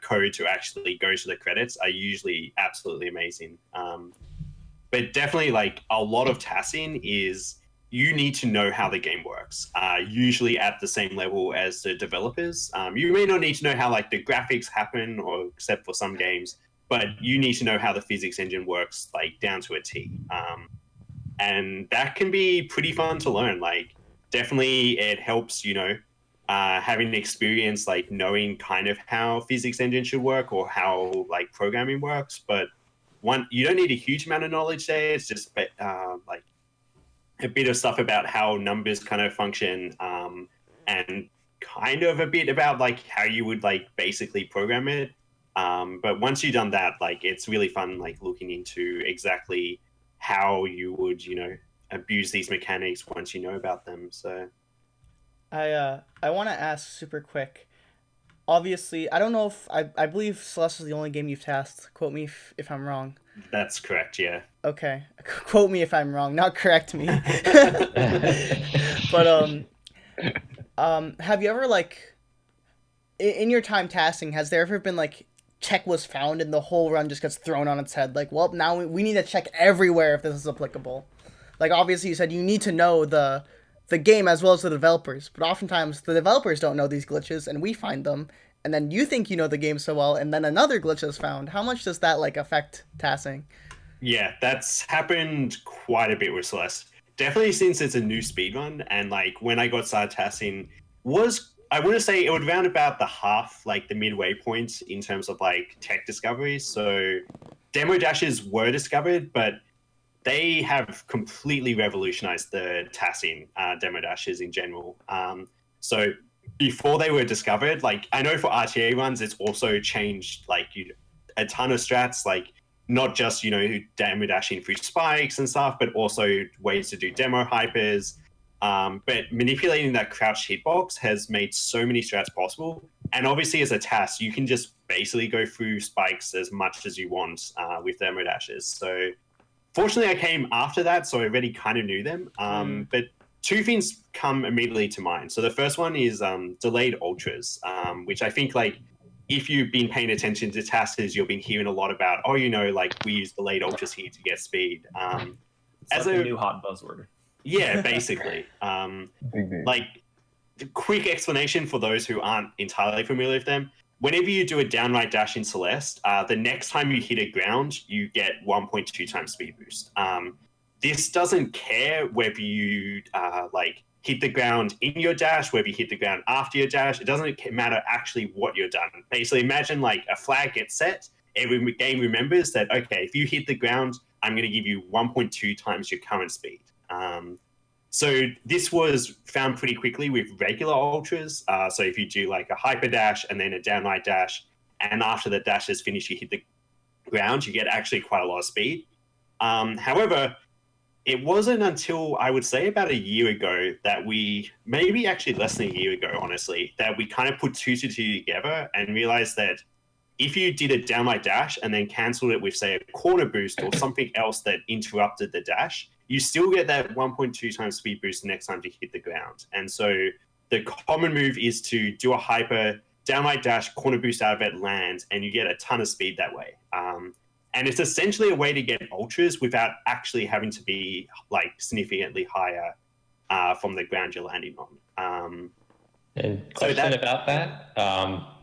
code to actually go to the credits are usually absolutely amazing. But definitely like a lot of tassing is you need to know how the game works, usually at the same level as the developers. You may not need to know how like the graphics happen, or except for some games, but you need to know how the physics engine works, like down to a T. And that can be pretty fun to learn. Like definitely it helps, having experience, like knowing kind of how physics engine should work or how like programming works. But you don't need a huge amount of knowledge there. It's just like a bit of stuff about how numbers kind of function, and kind of a bit about like how you would like basically program it. But once you've done that, like it's really fun, like looking into exactly how you would, abuse these mechanics once you know about them. So I want to ask super quick. Obviously, I don't know if I believe Celeste is the only game you've tasked. Quote me if I'm wrong. that's correct, yeah. Okay, quote me if I'm wrong, not correct me. But have you ever like, in your time tasking, has there ever been like check was found and the whole run just gets thrown on its head? Like, well, now we need to check everywhere if this is applicable. Like, obviously, you said you need to know the game as well as the developers, but oftentimes the developers don't know these glitches and we find them, and then you think you know the game so well, and then another glitch is found. How much does that like affect tasking? Yeah, that's happened quite a bit with Celeste. Definitely since it's a new speedrun, and like when I got started testing, I want to say it would round about the half, like the midway point in terms of like tech discoveries. So demo dashes were discovered, but they have completely revolutionized the tassing demo dashes in general. So before they were discovered, like I know for RTA runs, it's also changed like a ton of strats, like not just demo dashing through spikes and stuff, but also ways to do demo hypers. But manipulating that crouched hitbox has made so many strats possible. And obviously, as a task, you can just basically go through spikes as much as you want with demo dashes. So fortunately, I came after that, so I already kind of knew them. But two things come immediately to mind. So the first one is delayed ultras, which I think like if you've been paying attention to tasks, you've been hearing a lot about, like we use delayed ultras here to get speed. It's as like a new hot buzzword. Yeah, basically. Like, the quick explanation for those who aren't entirely familiar with them. Whenever you do a downright dash in Celeste, the next time you hit a ground, you get 1.2 times speed boost. This doesn't care whether you hit the ground in your dash, whether you hit the ground after your dash. It doesn't matter actually what you're done. Basically, imagine like a flag gets set. Every game remembers that, okay, if you hit the ground, I'm going to give you 1.2 times your current speed. So this was found pretty quickly with regular ultras. So if you do like a hyper dash and then a downright dash, and after the dash is finished, you hit the ground, you get actually quite a lot of speed. However, it wasn't until I would say about a year ago that maybe actually less than a year ago, honestly, that we kind of put two to two together and realized that if you did a downright dash and then canceled it with, say, a corner boost or something else that interrupted the dash, you still get that 1.2 times speed boost the next time you hit the ground. And so the common move is to do a hyper, downright dash, corner boost out of it, land, and you get a ton of speed that way. And it's essentially a way to get ultras without actually having to be like significantly higher from the ground you're landing on. And question about that.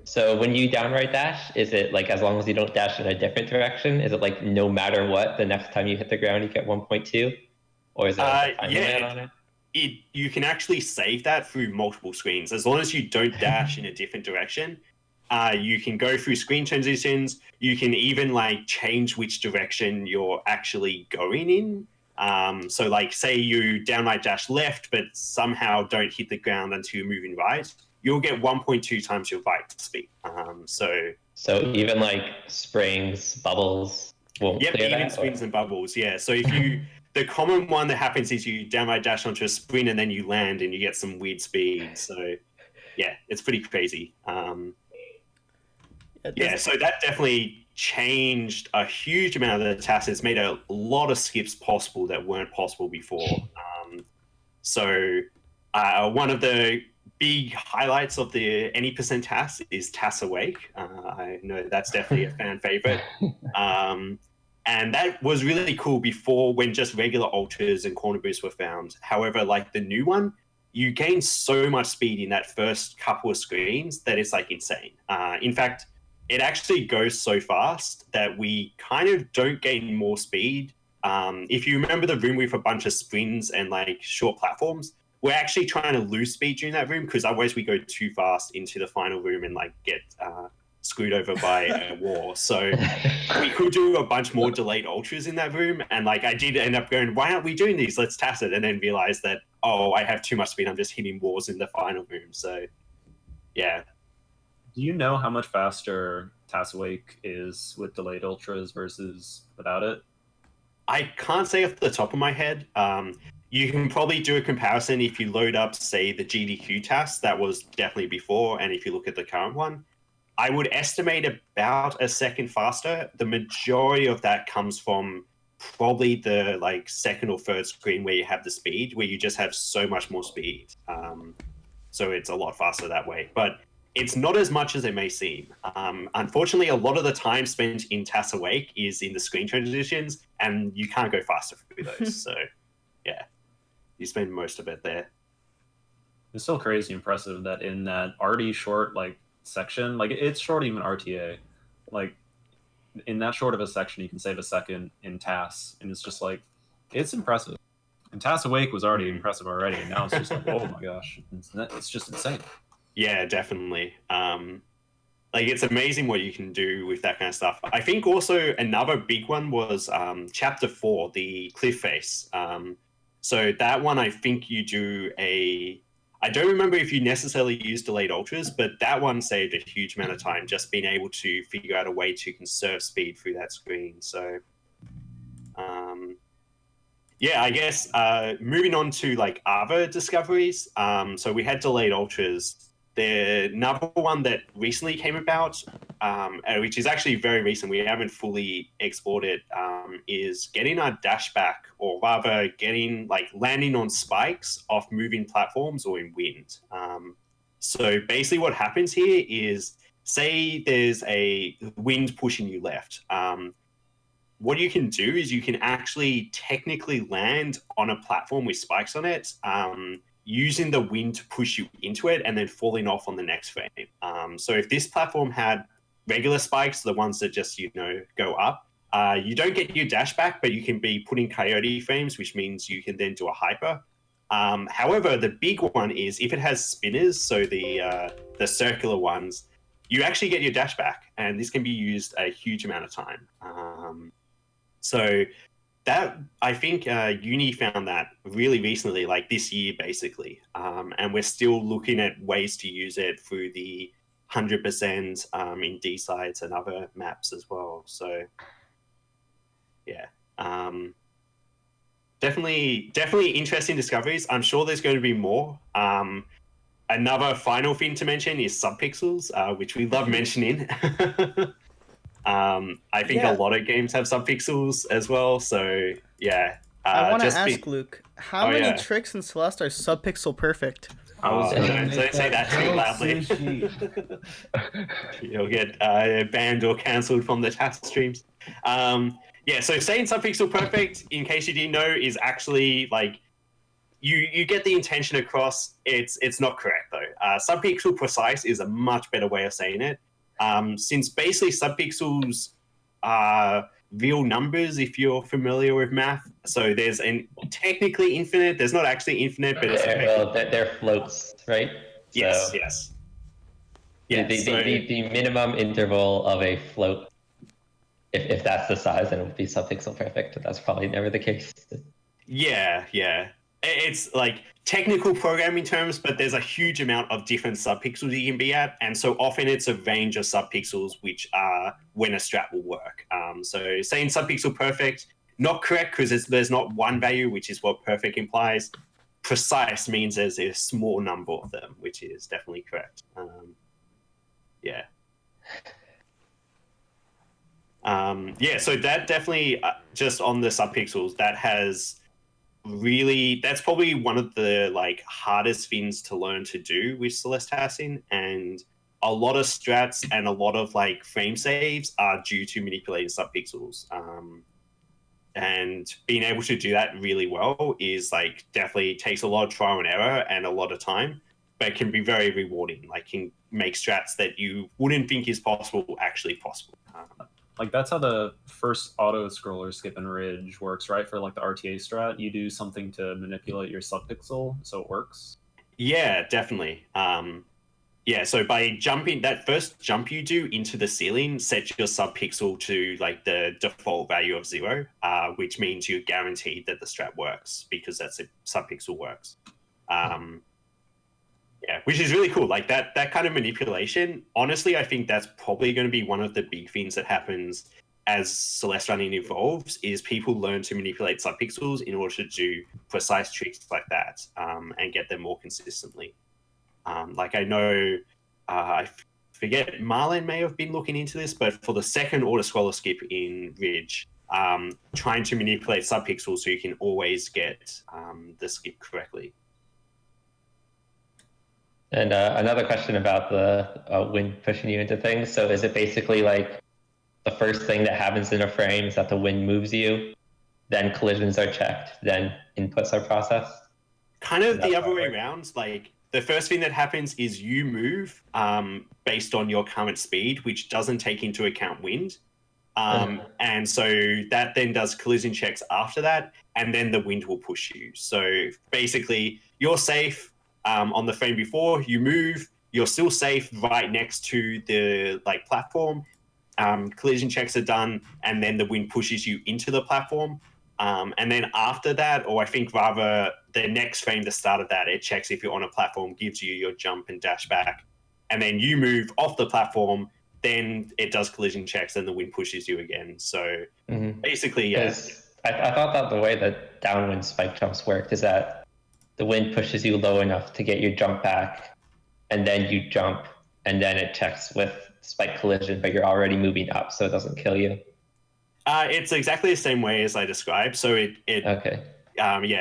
So when you downright dash, is it like as long as you don't dash in a different direction? Is it like no matter what, the next time you hit the ground you get 1.2? Or is there like a time limit on it? You can actually save that through multiple screens. As long as you don't dash in a different direction, You can go through screen transitions. You can even like change which direction you're actually going in. So like say you downright dash left, but somehow don't hit the ground until you're moving right, you'll get 1.2 times your bike speed. So even like springs, bubbles won't Yep, clear even that? spins and bubbles. Yeah. So if you, the common one that happens is you downright dash onto a spin and then you land and you get some weird speed. So yeah, it's pretty crazy. Yeah, so that definitely changed a huge amount of the tasks. It's made a lot of skips possible that weren't possible before. One of the big highlights of the any percent task is TAS Awake. I know that's definitely a fan favorite. And that was really cool before when just regular ultras and corner boosts were found. However, like the new one, you gain so much speed in that first couple of screens that it's like insane. In fact, it actually goes so fast that we kind of don't gain more speed. If you remember the room with a bunch of sprints and like short platforms, we're actually trying to lose speed during that room because otherwise we go too fast into the final room and like get screwed over by a wall. So we could do a bunch more delayed ultras in that room. And like I did end up going, why aren't we doing these? Let's TAS it. And then realize that, oh, I have too much speed. I'm just hitting walls in the final room. So yeah. Do you know how much faster TAS Awake is with delayed ultras versus without it? I can't say off the top of my head. You can probably do a comparison if you load up, say, the GDQ task. That was definitely before. And if you look at the current one, I would estimate about a second faster. The majority of that comes from probably the like second or third screen where you have the speed, where you just have so much more speed. So it's a lot faster that way. But it's not as much as it may seem. Unfortunately, a lot of the time spent in TAS Awake is in the screen transitions, and you can't go faster through those. So, yeah, you spend most of it there. It's still crazy impressive that in that already short like section, like it's short even RTA, like in that short of a section, you can save a second in TAS, and it's just like it's impressive. And TAS Awake was already impressive already, and now it's just like, oh my gosh, it's just insane. Yeah, definitely. Like it's amazing what you can do with that kind of stuff. I think also another big one was Chapter 4, the cliff face. So that one, I think you do I don't remember if you necessarily use delayed ultras, but that one saved a huge amount of time just being able to figure out a way to conserve speed through that screen. So, yeah, I guess moving on to like other discoveries. So we had delayed ultras. The another one that recently came about, which is actually very recent, we haven't fully explored it, is getting our dash back, or rather getting like landing on spikes off moving platforms or in wind. So basically what happens here is, say there's a wind pushing you left. What you can do is you can actually technically land on a platform with spikes on it, using the wind to push you into it and then falling off on the next frame. So if this platform had regular spikes, the ones that just, go up, you don't get your dash back, but you can be putting coyote frames, which means you can then do a hyper. However, the big one is if it has spinners, so the circular ones, you actually get your dash back, and this can be used a huge amount of time. So that, I think Uni found that really recently, like this year, basically. And we're still looking at ways to use it through the 100% in D-sides and other maps as well. So, yeah. Definitely interesting discoveries. I'm sure there's going to be more. Another final thing to mention is subpixels, which we love mentioning. I think a lot of games have subpixels as well, so yeah. I want to ask Luke, how many tricks in Celeste are subpixel perfect? Don't say that too loudly. You'll get banned or cancelled from the chat streams. Yeah, so saying subpixel perfect, in case you didn't know, is actually like you get the intention across. It's not correct though. Subpixel precise is a much better way of saying it. Since basically subpixels are real numbers, if you're familiar with math. So there's technically infinite. There's not actually infinite, but it's they're floats, right? Yes. Yeah, The minimum interval of a float, if that's the size, then it would be subpixel perfect, but that's probably never the case. yeah. It's like technical programming terms, but there's a huge amount of different subpixels you can be at, and so often it's a range of subpixels which are when a strat will work. So saying subpixel perfect, not correct because there's not one value, which is what perfect implies. Precise means there's a small number of them, which is definitely correct. Yeah. So that definitely just on the subpixels, that's probably one of the like hardest things to learn to do with Celeste Hassin, and a lot of strats and a lot of like frame saves are due to manipulating subpixels. And being able to do that really well is like definitely takes a lot of trial and error and a lot of time, but it can be very rewarding. Like can make strats that you wouldn't think is possible actually possible. Like that's how the first auto scroller skip and ridge works, right? For like the RTA strat, you do something to manipulate your subpixel so it works. Yeah, definitely. So by jumping, that first jump you do into the ceiling sets your subpixel to like the default value of 0, which means you're guaranteed that the strat works because that's a subpixel works. Which is really cool. Like that kind of manipulation. Honestly, I think that's probably going to be one of the big things that happens as Celeste running evolves. Is people learn to manipulate subpixels in order to do precise tricks like that and get them more consistently. Like I know, I forget Marlon may have been looking into this, but for the second auto scroller skip in Ridge, trying to manipulate subpixels so you can always get the skip correctly. And another question about the wind pushing you into things. So is it basically like the first thing that happens in a frame is that the wind moves you, then collisions are checked, then inputs are processed? Kind of the other way around. Like the first thing that happens is you move based on your current speed, which doesn't take into account wind. And so that then does collision checks after that, and then the wind will push you. So basically, you're safe. On the frame before you move, you're still safe right next to the like platform. Collision checks are done, and then the wind pushes you into the platform. And then after that, or I think rather the next frame, the start of that, it checks if you're on a platform, gives you your jump and dash back, and then you move off the platform. Then it does collision checks, and the wind pushes you again. So basically, yeah. I thought that the way that downwind spike jumps worked is that the wind pushes you low enough to get your jump back, and then you jump, and then it checks with spike collision, but you're already moving up, so it doesn't kill you. It's exactly the same way as I described. So okay.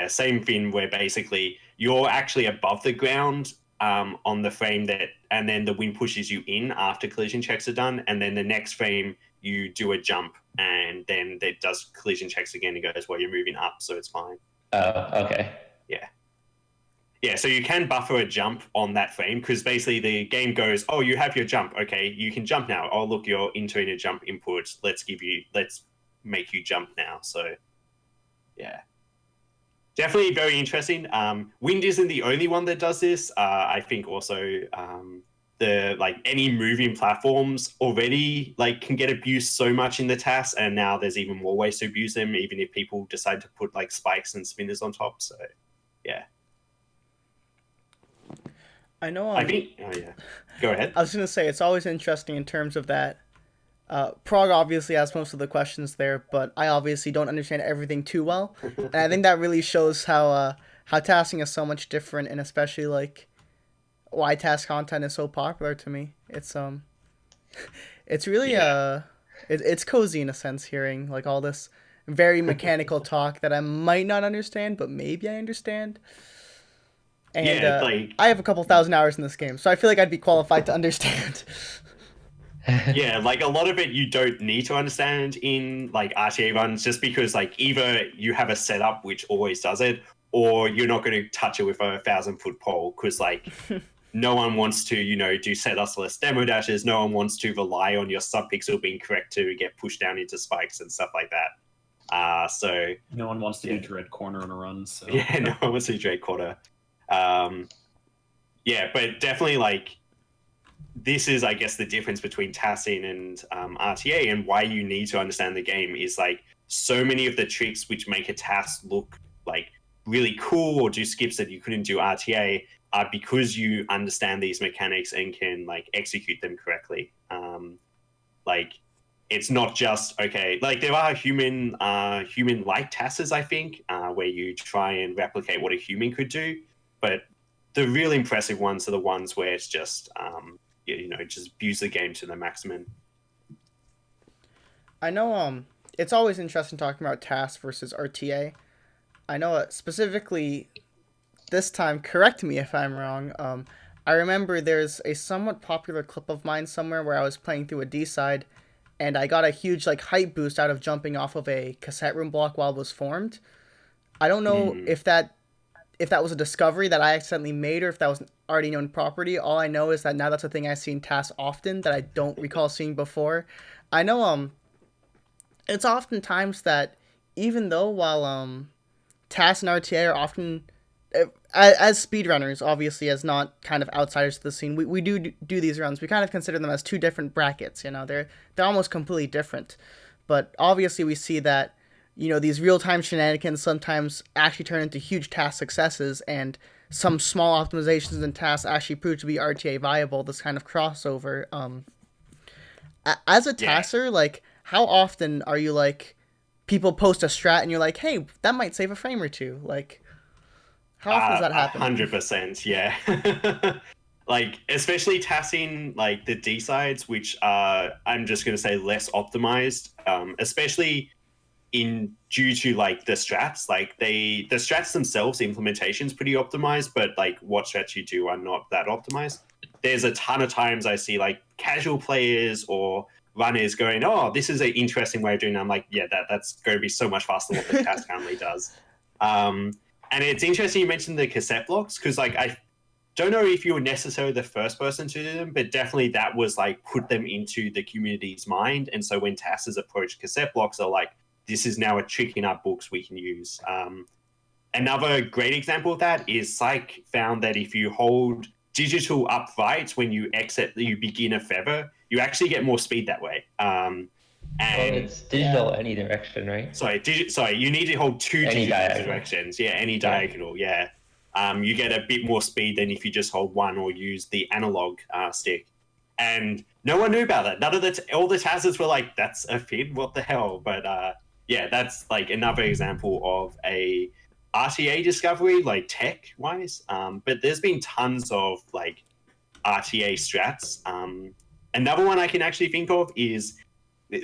Same thing where basically you're actually above the ground on the frame and then the wind pushes you in after collision checks are done, and then the next frame you do a jump, and then it does collision checks again and goes, well, you're moving up, so it's fine. Oh, okay. Yeah, so you can buffer a jump on that frame because basically the game goes, oh, you have your jump. Okay, you can jump now. Oh, look, you're entering a jump input. Let's make you jump now. So, yeah. Definitely very interesting. Wind isn't the only one that does this. I think also any moving platforms already can get abused so much in the TAS, and now there's even more ways to abuse them, even if people decide to put spikes and spinners on top. So, yeah. I know. I think. Oh yeah. Go ahead. I was gonna say it's always interesting in terms of that. Prague obviously has most of the questions there, but I obviously don't understand everything too well, and I think that really shows how tasking is so much different, and especially why task content is so popular to me. It's it's really it's cozy in a sense hearing all this very mechanical talk that I might not understand, but maybe I understand. And I have a couple thousand hours in this game, so I feel like I'd be qualified to understand. Yeah, a lot of it you don't need to understand in RTA runs, just because either you have a setup which always does it, or you're not going to touch it with a 1,000-foot pole, because no one wants to do set less demo dashes. No one wants to rely on your subpixel being correct to get pushed down into spikes and stuff like that. So no one wants to do dread corner in a run. So yeah, no one wants to do dread corner. But definitely this is, I guess, the difference between TASing and RTA, and why you need to understand the game is like so many of the tricks which make a TAS look like really cool or do skips that you couldn't do RTA are because you understand these mechanics and can like execute them correctly. Like it's not just okay. Like there are human-like TASes, I think, where you try and replicate what a human could do, but the real impressive ones are the ones where it's just just abuse the game to the maximum. I know it's always interesting talking about TAS versus RTA. I know specifically this time, correct me if I'm wrong. I remember there's a somewhat popular clip of mine somewhere where I was playing through a D side, and I got a huge like hype boost out of jumping off of a cassette room block while it was formed. I don't know if that was a discovery that I accidentally made or if that was an already known property. All I know is that now that's a thing I see in TAS often that I don't recall seeing before. I know it's oftentimes that even though while TAS and RTA are often as speedrunners, obviously as not kind of outsiders to the scene, we do these runs. We kind of consider them as two different brackets. They're almost completely different, but obviously we see that these real-time shenanigans sometimes actually turn into huge TAS successes, and some small optimizations in TAS actually prove to be RTA viable. This kind of crossover. As a TASer, like how often are you like people post a strat and you're like, hey, that might save a frame or two? Like, how often does that happen? 100%, yeah. Like, especially TASing, like, the D-sides, which are, I'm just going to say, less optimized, especially due to, like, the strats. Like, the strats themselves, the implementation's pretty optimized, but, like, what strats you do are not that optimized. There's a ton of times I see, like, casual players or runners going, oh, this is an interesting way of doing it. I'm like, yeah, that's going to be so much faster than what the TAS currently does. And it's interesting you mentioned the cassette blocks, because like I don't know if you were necessarily the first person to do them, but definitely that was like put them into the community's mind. And so when TASers approach cassette blocks, they're like, this is now a trick in our books we can use. Another great example of that is Psych found that if you hold digital upright when you begin a feather, you actually get more speed that way. And it's digital any direction, right? Sorry, you need to hold two any digital directions. Yeah, any diagonal, yeah. You get a bit more speed than if you just hold one or use the analog stick. And no one knew about that. None of all the TASers were like, that's a FID, what the hell? But yeah, that's like another example of a RTA discovery, like tech-wise. But there's been tons of like RTA strats. Another one I can actually think of is,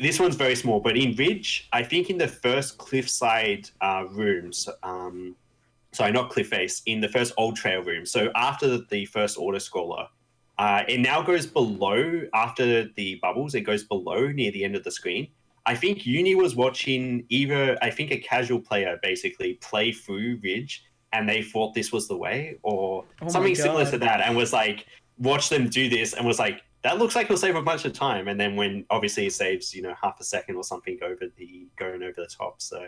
this one's very small, but in Ridge, I think in the first cliffside rooms, sorry, not cliff face, in the first old trail room. So after the first auto scroller, it now goes below, after the bubbles, it goes below near the end of the screen. I think Uni was watching I think a casual player basically play through Ridge, and they thought this was the way, or something similar to that, and was like, watch them do this, and was like, that looks like it'll save a bunch of time. And then when obviously it saves, half a second or something going over the top. So,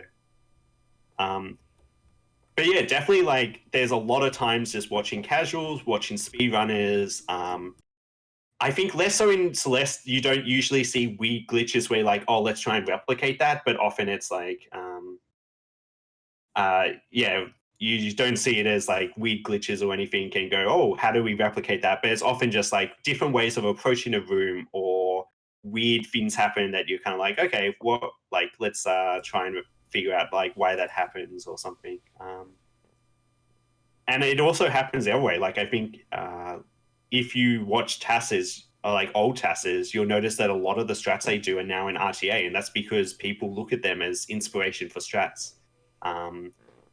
but yeah, definitely like there's a lot of times just watching casuals, watching speedrunners. I think less so in Celeste, you don't usually see weird glitches where like, oh, let's try and replicate that. But often it's like, yeah, you don't see it as like weird glitches or anything and go, oh, how do we replicate that? But it's often just like different ways of approaching a room, or weird things happen that you're kind of like, okay, what, like, let's try and figure out like why that happens or something. And it also happens the other way. Like, I think if you watch TASes, or like old TASes, you'll notice that a lot of the strats they do are now in RTA, and that's because people look at them as inspiration for strats.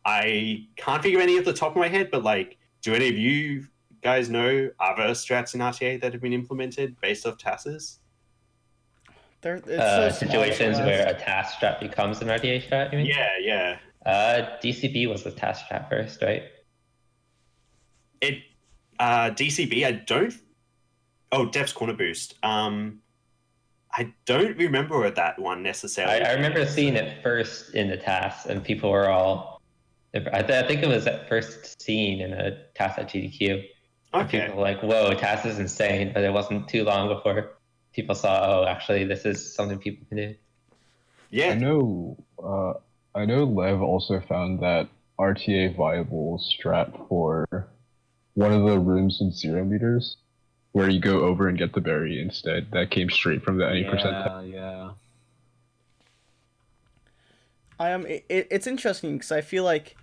I can't think of any off the top of my head, but like, do any of you guys know other strats in RTA that have been implemented based off TASes? Situations where a TAS strat becomes an RTA strat, you mean? Yeah. DCB was the TAS strat first, right? DCB, I don't. Oh, Dev's Corner Boost. I don't remember that one necessarily. I remember seeing it first in the TAS, and people were all. I think it was at first seen in a TAS at GDQ. Okay. People were like, whoa, TAS is insane, but it wasn't too long before people saw, oh, actually, this is something people can do. Yeah. I know Lev also found that RTA viable strat for one of the rooms in 0 meters, where you go over and get the berry instead. That came straight from the any percent. Yeah. It's interesting because I feel like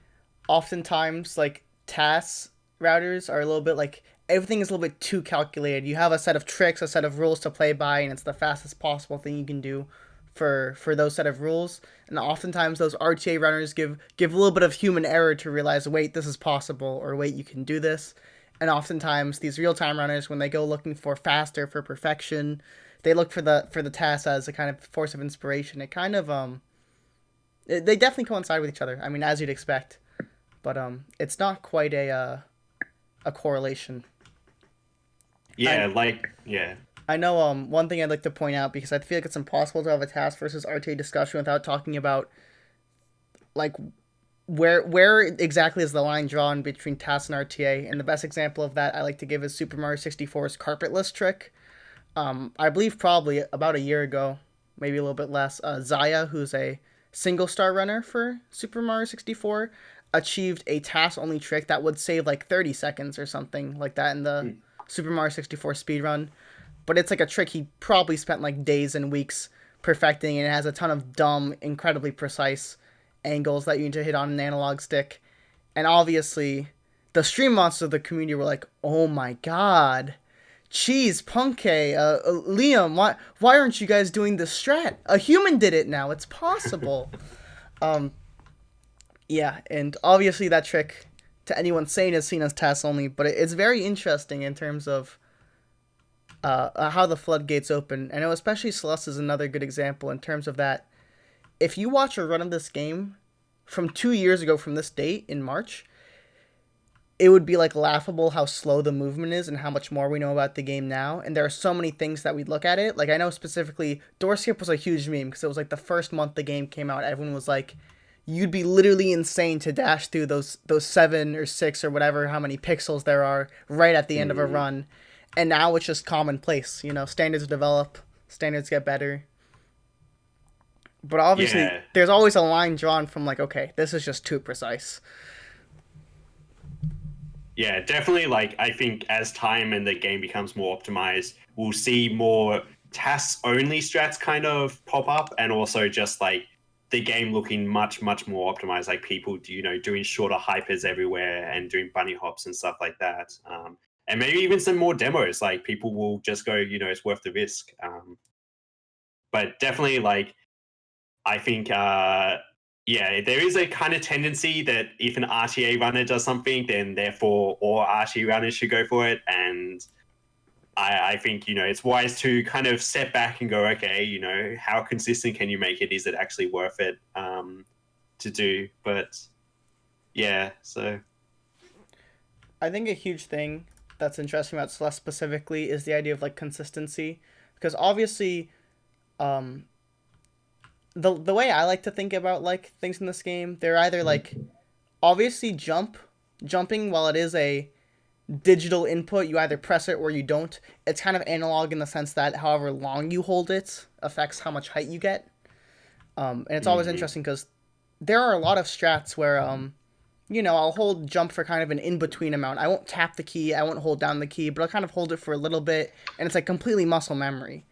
oftentimes like TAS routers are a little bit like everything is a little bit too calculated. You have a set of tricks, a set of rules to play by, and it's the fastest possible thing you can do for those set of rules. And oftentimes those RTA runners give a little bit of human error to realize, wait, this is possible, or wait, you can do this. And oftentimes these real time runners, when they go looking for faster, for perfection, they look for the TAS as a kind of force of inspiration. It kind of they definitely coincide with each other. I mean, as you'd expect, but it's not quite a correlation. Yeah, yeah. I know one thing I'd like to point out, because I feel like it's impossible to have a TAS versus RTA discussion without talking about like where exactly is the line drawn between TAS and RTA. And the best example of that I like to give is Super Mario 64's carpetless trick. I believe probably about a year ago, maybe a little bit less, Zaya, who's a single star runner for Super Mario 64, achieved a TAS only trick that would save like 30 seconds or something like that in the Super Mario 64 speedrun. But it's like a trick he probably spent like days and weeks perfecting, and it has a ton of dumb, incredibly precise angles that you need to hit on an analog stick. And obviously, the stream monsters of the community were like, "Oh my god, Cheese, Punkay, Liam, why aren't you guys doing this strat? A human did it now. It's possible." Yeah, and obviously that trick, to anyone sane, is seen as TAS only, but it's very interesting in terms of how the floodgates open. I know especially Celeste is another good example in terms of that. If you watch a run of this game from 2 years ago from this date in March, it would be like laughable how slow the movement is and how much more we know about the game now. And there are so many things that we look at it. Like, I know specifically Doorskip was a huge meme because it was like the first month the game came out, everyone was like, you'd be literally insane to dash through those 7 or 6 or whatever how many pixels there are right at the end of a run. And now it's just commonplace. You know, standards develop, standards get better. But obviously, there's always a line drawn from like, okay, this is just too precise. Yeah, definitely. Like, I think as time and the game becomes more optimized, we'll see more TAS only strats kind of pop up, and also just like the game looking much, much more optimized. Like people, doing shorter hypers everywhere and doing bunny hops and stuff like that. And maybe even some more demos. Like people will just go, it's worth the risk. But definitely, like, I think, there is a kind of tendency that if an RTA runner does something, then therefore all RTA runners should go for it. And I think, it's wise to kind of step back and go, okay, how consistent can you make it? Is it actually worth it to do? But yeah, so. I think a huge thing that's interesting about Celeste specifically is the idea of like consistency, because obviously the way I like to think about like things in this game, they're either like obviously jumping, while it is a digital input, you either press it or you don't. It's kind of analog in the sense that however long you hold it affects how much height you get. And it's always interesting because there are a lot of strats where I'll hold jump for kind of an in-between amount. I won't tap the key, I won't hold down the key, but I'll kind of hold it for a little bit, and it's like completely muscle memory.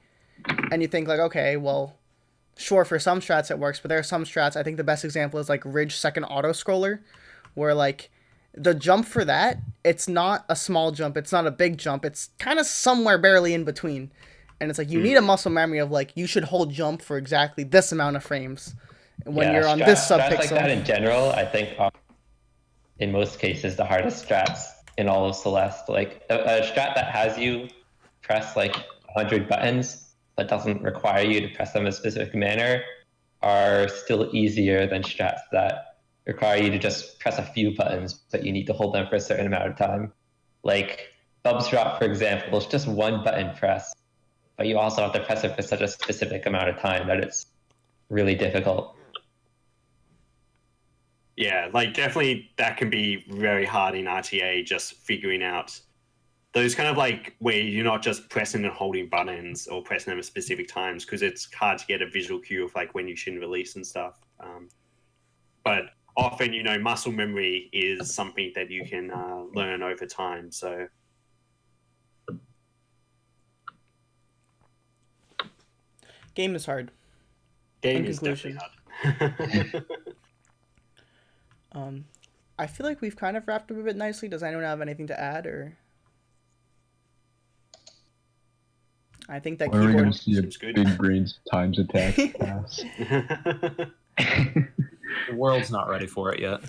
And you think like, okay, well, sure, for some strats it works, but there are some strats, I think the best example is like Ridge second auto-scroller, where like the jump for that, it's not a small jump, it's not a big jump, it's kind of somewhere barely in between. And it's like you need a muscle memory of like, you should hold jump for exactly this amount of frames when you're on this subpixel. Strats like that in general, I think in most cases the hardest strats in all of Celeste. Like a strat that has you press like 100 buttons but doesn't require you to press them in a specific manner are still easier than strats that require you to just press a few buttons, but you need to hold them for a certain amount of time. Like Bub's Drop, for example, is just one button press, but you also have to press it for such a specific amount of time that it's really difficult. Yeah, like definitely that can be very hard in RTA, just figuring out those kind of like where you're not just pressing and holding buttons or pressing them at specific times, because it's hard to get a visual cue of like when you should release and stuff. But often, muscle memory is something that you can learn over time. So Game is hard. game In is conclusion. definitely hard. I feel like we've kind of wrapped up a bit nicely. Does anyone have anything to add, or? I think that When are we going keyboard. to see a seems good. big brains times attack pass? The world's not ready for it yet.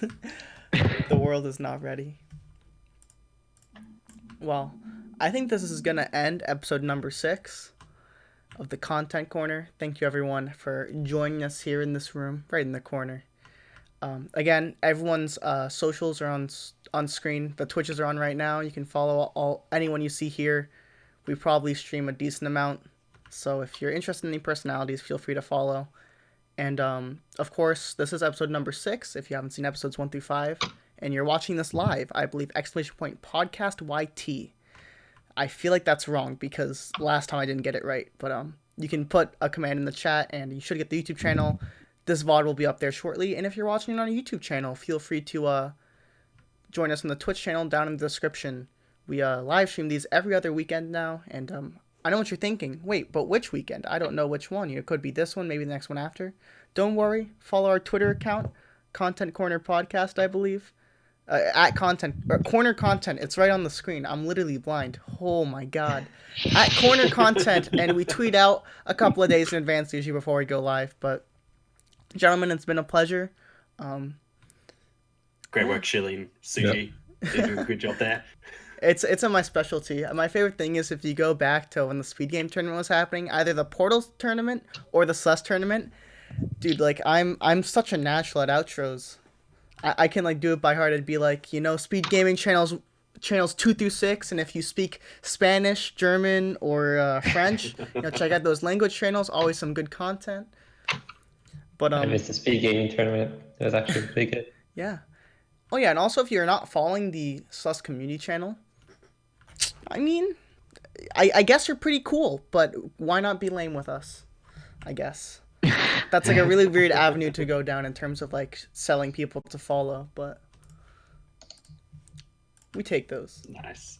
The world is not ready. Well, I think this is going to end episode number 6 of the Content Corner. Thank you, everyone, for joining us here in this room, right in the corner. Again, everyone's socials are on screen. The Twitches are on right now. You can follow anyone you see here. We probably stream a decent amount. So if you're interested in any personalities, feel free to follow. And of course, this is episode number 6. If you haven't seen episodes 1 through 5, and you're watching this live, I believe !podcast YT. I feel like that's wrong because last time I didn't get it right. But you can put a command in the chat, and you should get the YouTube channel. This VOD will be up there shortly. And if you're watching it on a YouTube channel, feel free to join us on the Twitch channel down in the description. We live stream these every other weekend now, and I know what you're thinking. Wait, but which weekend? I don't know which one. It could be this one, maybe the next one after. Don't worry. Follow our Twitter account, Content Corner Podcast, I believe. At Corner Content. It's right on the screen. I'm literally blind. Oh my god. At Corner Content, and we tweet out a couple of days in advance usually before we go live. But gentlemen, it's been a pleasure. Great work, Shilling. Sushi. You're doing a good job there. It's in my specialty. My favorite thing is if you go back to when the speed game tournament was happening, either the Portals tournament or the Celeste tournament. Dude, like I'm such a natural at outros. I can like do it by heart. It'd be like, speed gaming channels 2 through 6, and if you speak Spanish, German, or French, check out those language channels. Always some good content. But I missed the speed gaming tournament. It was actually pretty good. Yeah. Oh yeah, and also if you're not following the Celeste community channel, I mean, I guess you're pretty cool, but why not be lame with us? I guess. That's like a really weird avenue to go down in terms of like selling people to follow, but we take those. Nice.